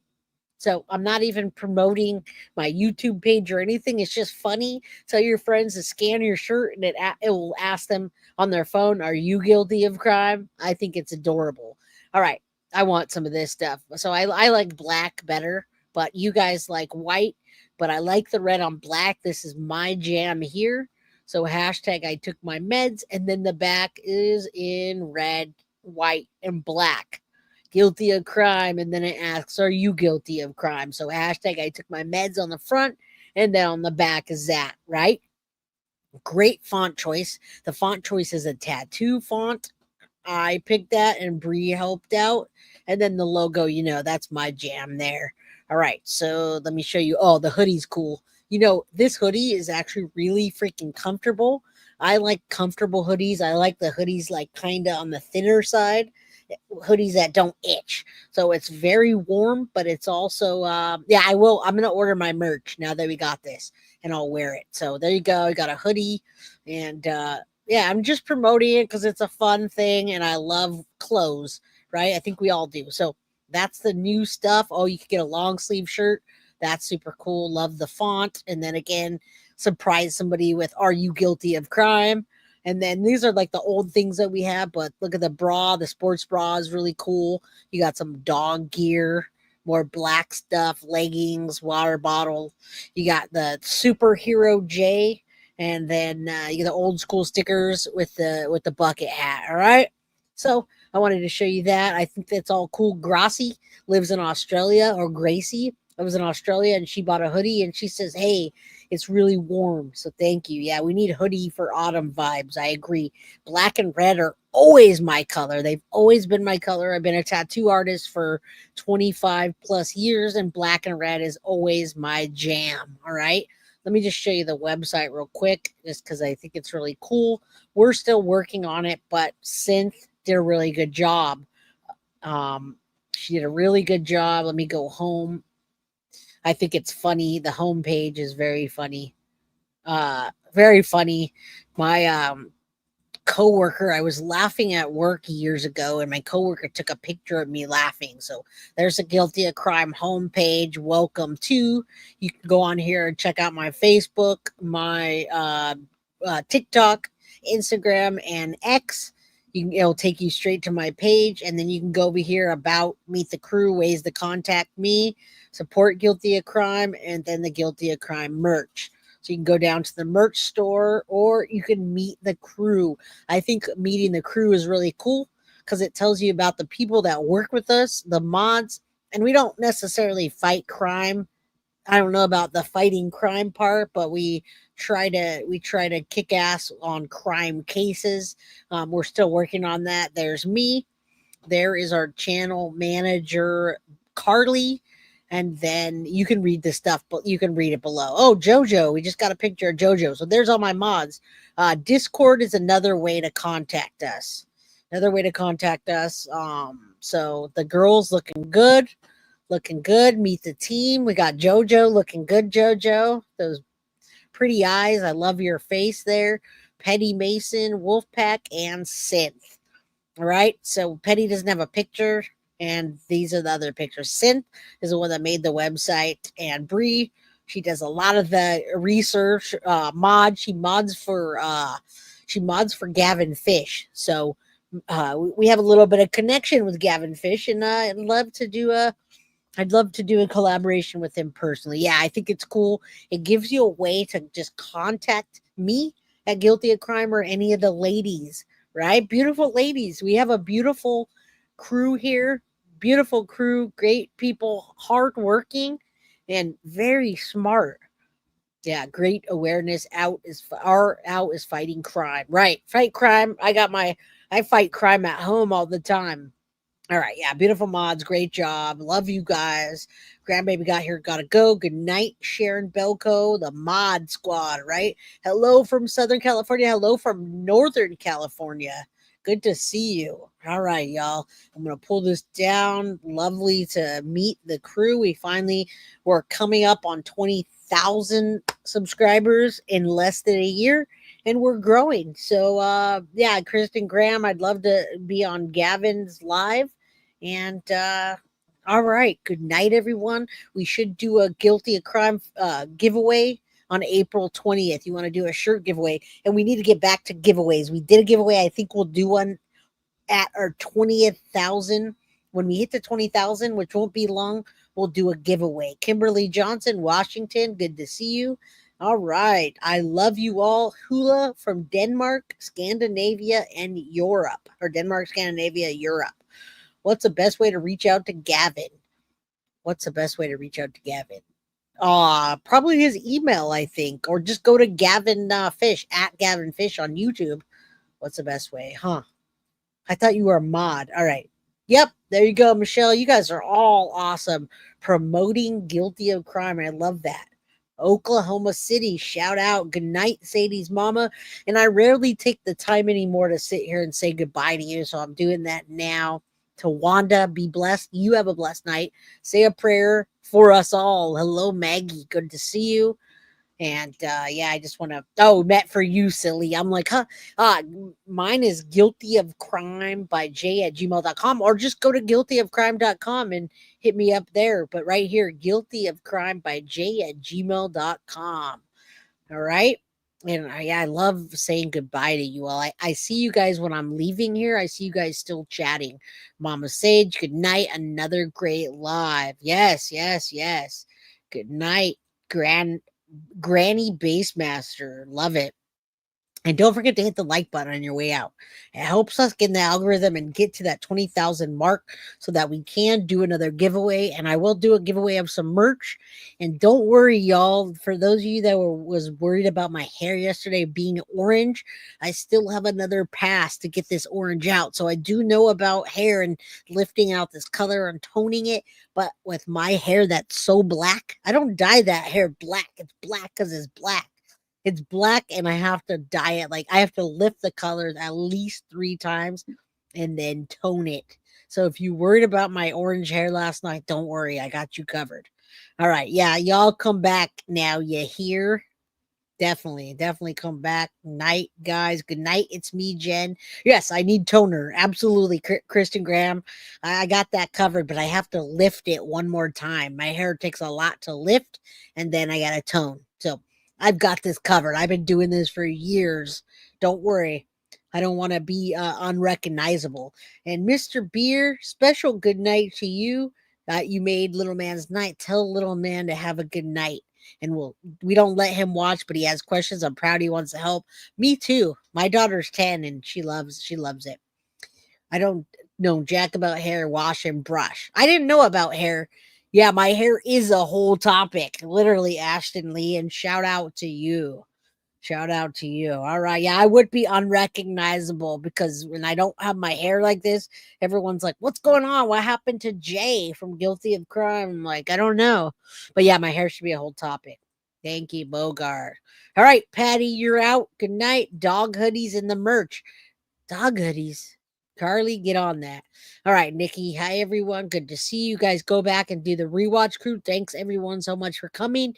So I'm not even promoting my YouTube page or anything. It's just funny. Tell your friends to scan your shirt, and it will ask them on their phone, are you guilty of crime? I think it's adorable. All right. I want some of this stuff. So I like black better, but you guys like white, but I like the red on black. This is my jam here. So hashtag I took my meds, and then the back is in red, white, and black. Guilty of crime, and then it asks, are you guilty of crime? So hashtag I took my meds on the front, and then on the back is that, right? Great font choice. The font choice is a tattoo font. I picked that, and Bree helped out. And then the logo, that's my jam there. All right, so let me show you. Oh, the hoodie's cool. This hoodie is actually really freaking comfortable. I like comfortable hoodies. I like the hoodies like kind of on the thinner side, hoodies that don't itch. So it's very warm, but it's also I'm gonna order my merch now that we got this, and I'll wear it. So there you go. I got a hoodie, and I'm just promoting it because it's a fun thing, and I love clothes, right? I think we all do. So that's the new stuff. Oh, you could get a long sleeve shirt. That's super cool. Love the font. And then again, surprise somebody with, are you guilty of crime? And then these are like the old things that we have, but look at the bra. The sports bra is really cool. You got some dog gear, more black stuff, leggings, water bottle. You got the superhero J, and then you get the old school stickers with the bucket hat. All right. So I wanted to show you that. I think that's all cool. Gracie lives in Australia, or Gracie. I was in Australia, and she bought a hoodie, and she says, hey, it's really warm. So thank you. Yeah, we need hoodie for autumn vibes. I agree. Black and red are always my color. They've always been my color. I've been a tattoo artist for 25 plus years, and black and red is always my jam. All right. Let me just show you the website real quick, just because I think it's really cool. We're still working on it, but Synth did a really good job. She did a really good job. Let me go home. I think it's funny. The homepage is very funny. Very funny. My coworker, I was laughing at work years ago, and my coworker took a picture of me laughing. So there's a Guilty of Crime homepage. Welcome to. You can go on here and check out my Facebook, my TikTok, Instagram, and X. It'll take you straight to my page, and then you can go over here about Meet the Crew, ways to contact me, support Guilty of Crime, and then the Guilty of Crime merch. So you can go down to the merch store, or you can meet the crew. I think meeting the crew is really cool because it tells you about the people that work with us, the mods, and we don't necessarily fight crime. I don't know about the fighting crime part, but we try to kick ass on crime cases. We're still working on that. There's me. There is our channel manager, Carly. And then you can read the stuff, but you can read it below. Oh, JoJo. We just got a picture of JoJo. So there's all my mods. Discord is another way to contact us. Another way to contact us. So the girls looking good. Looking good. Meet the team. We got JoJo looking good, JoJo. Those pretty eyes. I love your face there. Petty Mason, Wolfpack, and Synth. All right. So Petty doesn't have a picture, and these are the other pictures. Synth is the one that made the website, and Bree, she does a lot of the research. She mods for Gavin Fish. So we have a little bit of connection with Gavin Fish, and I'd love to do a collaboration with him personally. Yeah, I think it's cool. It gives you a way to just contact me at Guilty of Crime or any of the ladies, right? Beautiful ladies. We have a beautiful crew here. Beautiful crew, great people, hardworking, and very smart. Yeah, great awareness. Out is fighting crime. Right, fight crime. I fight crime at home all the time. All right, yeah, beautiful mods, great job. Love you guys. Grandbaby got here, gotta go. Good night, Sharon Belko, the mod squad, right? Hello from Southern California. Hello from Northern California. Good to see you. All right, y'all. I'm gonna pull this down. Lovely to meet the crew. We're coming up on 20,000 subscribers in less than a year, and we're growing. So yeah, Kristen Graham, I'd love to be on Gavin's live. And all right, good night, everyone. We should do a Guilty of Crime giveaway on April 20th. You want to do a shirt giveaway, and we need to get back to giveaways. We did a giveaway. I think we'll do one at our 20th thousand. When we hit the 20,000, which won't be long, we'll do a giveaway. Kimberly Johnson, Washington, good to see you. All right. I love you all. Hula from Denmark, Scandinavia, and Europe. Or Denmark, Scandinavia, Europe. What's the best way to reach out to Gavin? What's the best way to reach out to Gavin? Probably his email, I think. Or just go to Gavin Fish, at Gavin Fish on YouTube. What's the best way? Huh. I thought you were a mod. All right. Yep. There you go, Michelle. You guys are all awesome. Promoting Guilty of Crime. I love that. Oklahoma City, shout out. Good night, Sadie's mama. And I rarely take the time anymore to sit here and say goodbye to you. So I'm doing that now. To Wanda, be blessed. You have a blessed night. Say a prayer for us all. Hello, Maggie. Good to see you. And yeah, I just want to. Oh, met for you, silly. I'm like, huh? Mine is Guilty of Crime by j@gmail.com, or just go to guiltyofcrime.com and hit me up there. But right here, Guilty of Crime by j@gmail.com. All right. And I love saying goodbye to you all. I see you guys when I'm leaving here. I see you guys still chatting. Mama Sage, good night. Another great live. Yes, yes, yes. Good night, Granny Bassmaster. Love it. And don't forget to hit the like button on your way out. It helps us get in the algorithm and get to that 20,000 mark so that we can do another giveaway. And I will do a giveaway of some merch. And don't worry, y'all. For those of you that was worried about my hair yesterday being orange, I still have another pass to get this orange out. So I do know about hair and lifting out this color and toning it. But with my hair that's so black, I don't dye that hair black. It's black because it's black. It's black, and I have to dye it. Like, I have to lift the colors at least 3 times and then tone it. So if you worried about my orange hair last night, don't worry. I got you covered. All right. Yeah, y'all come back now. You hear? Definitely come back. Night, guys. Good night. It's me, Jen. Yes, I need toner. Absolutely, Kristen Graham. I got that covered, but I have to lift it one more time. My hair takes a lot to lift, and then I got to tone. So I've got this covered. I've been doing this for years. Don't worry. I don't want to be unrecognizable. And Mr. Beer, special good night to you. You made little man's night. Tell little man to have a good night. And we don't let him watch, but he has questions. I'm proud he wants to help. Me too. My daughter's 10 and she loves it. I don't know jack about hair, wash and brush. I didn't know about hair. Yeah, my hair is a whole topic. Literally, Ashton Lee, and shout out to you. Shout out to you. All right. Yeah, I would be unrecognizable because when I don't have my hair like this, everyone's like, what's going on? What happened to Jay from Guilty of Crime? I'm like, I don't know. But yeah, my hair should be a whole topic. Thank you, Bogart. All right, Patty, you're out. Good night. Dog hoodies and the merch. Dog hoodies. Carly, get on that. All right, Nikki. Hi, everyone. Good to see you guys. Go back and do the rewatch crew. Thanks, everyone, so much for coming.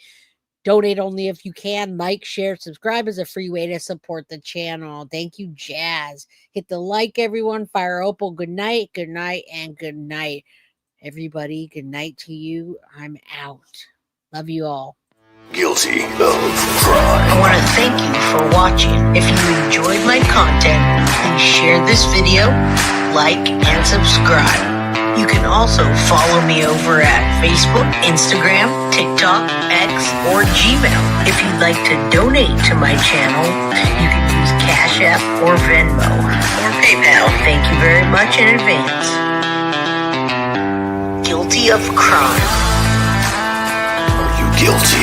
Donate only if you can. Like, share, subscribe is a free way to support the channel. Thank you, Jazz. Hit the like, everyone. Fire Opal, good night, and good night. Everybody, good night to you. I'm out. Love you all. Guilty of crime. I want to thank you for watching. If you enjoyed my content, please share this video, like, and subscribe. You can also follow me over at Facebook, Instagram, TikTok, X, or Gmail. If you'd like to donate to my channel, you can use Cash App or Venmo or PayPal. Thank you very much in advance. Guilty of crime. Are you guilty?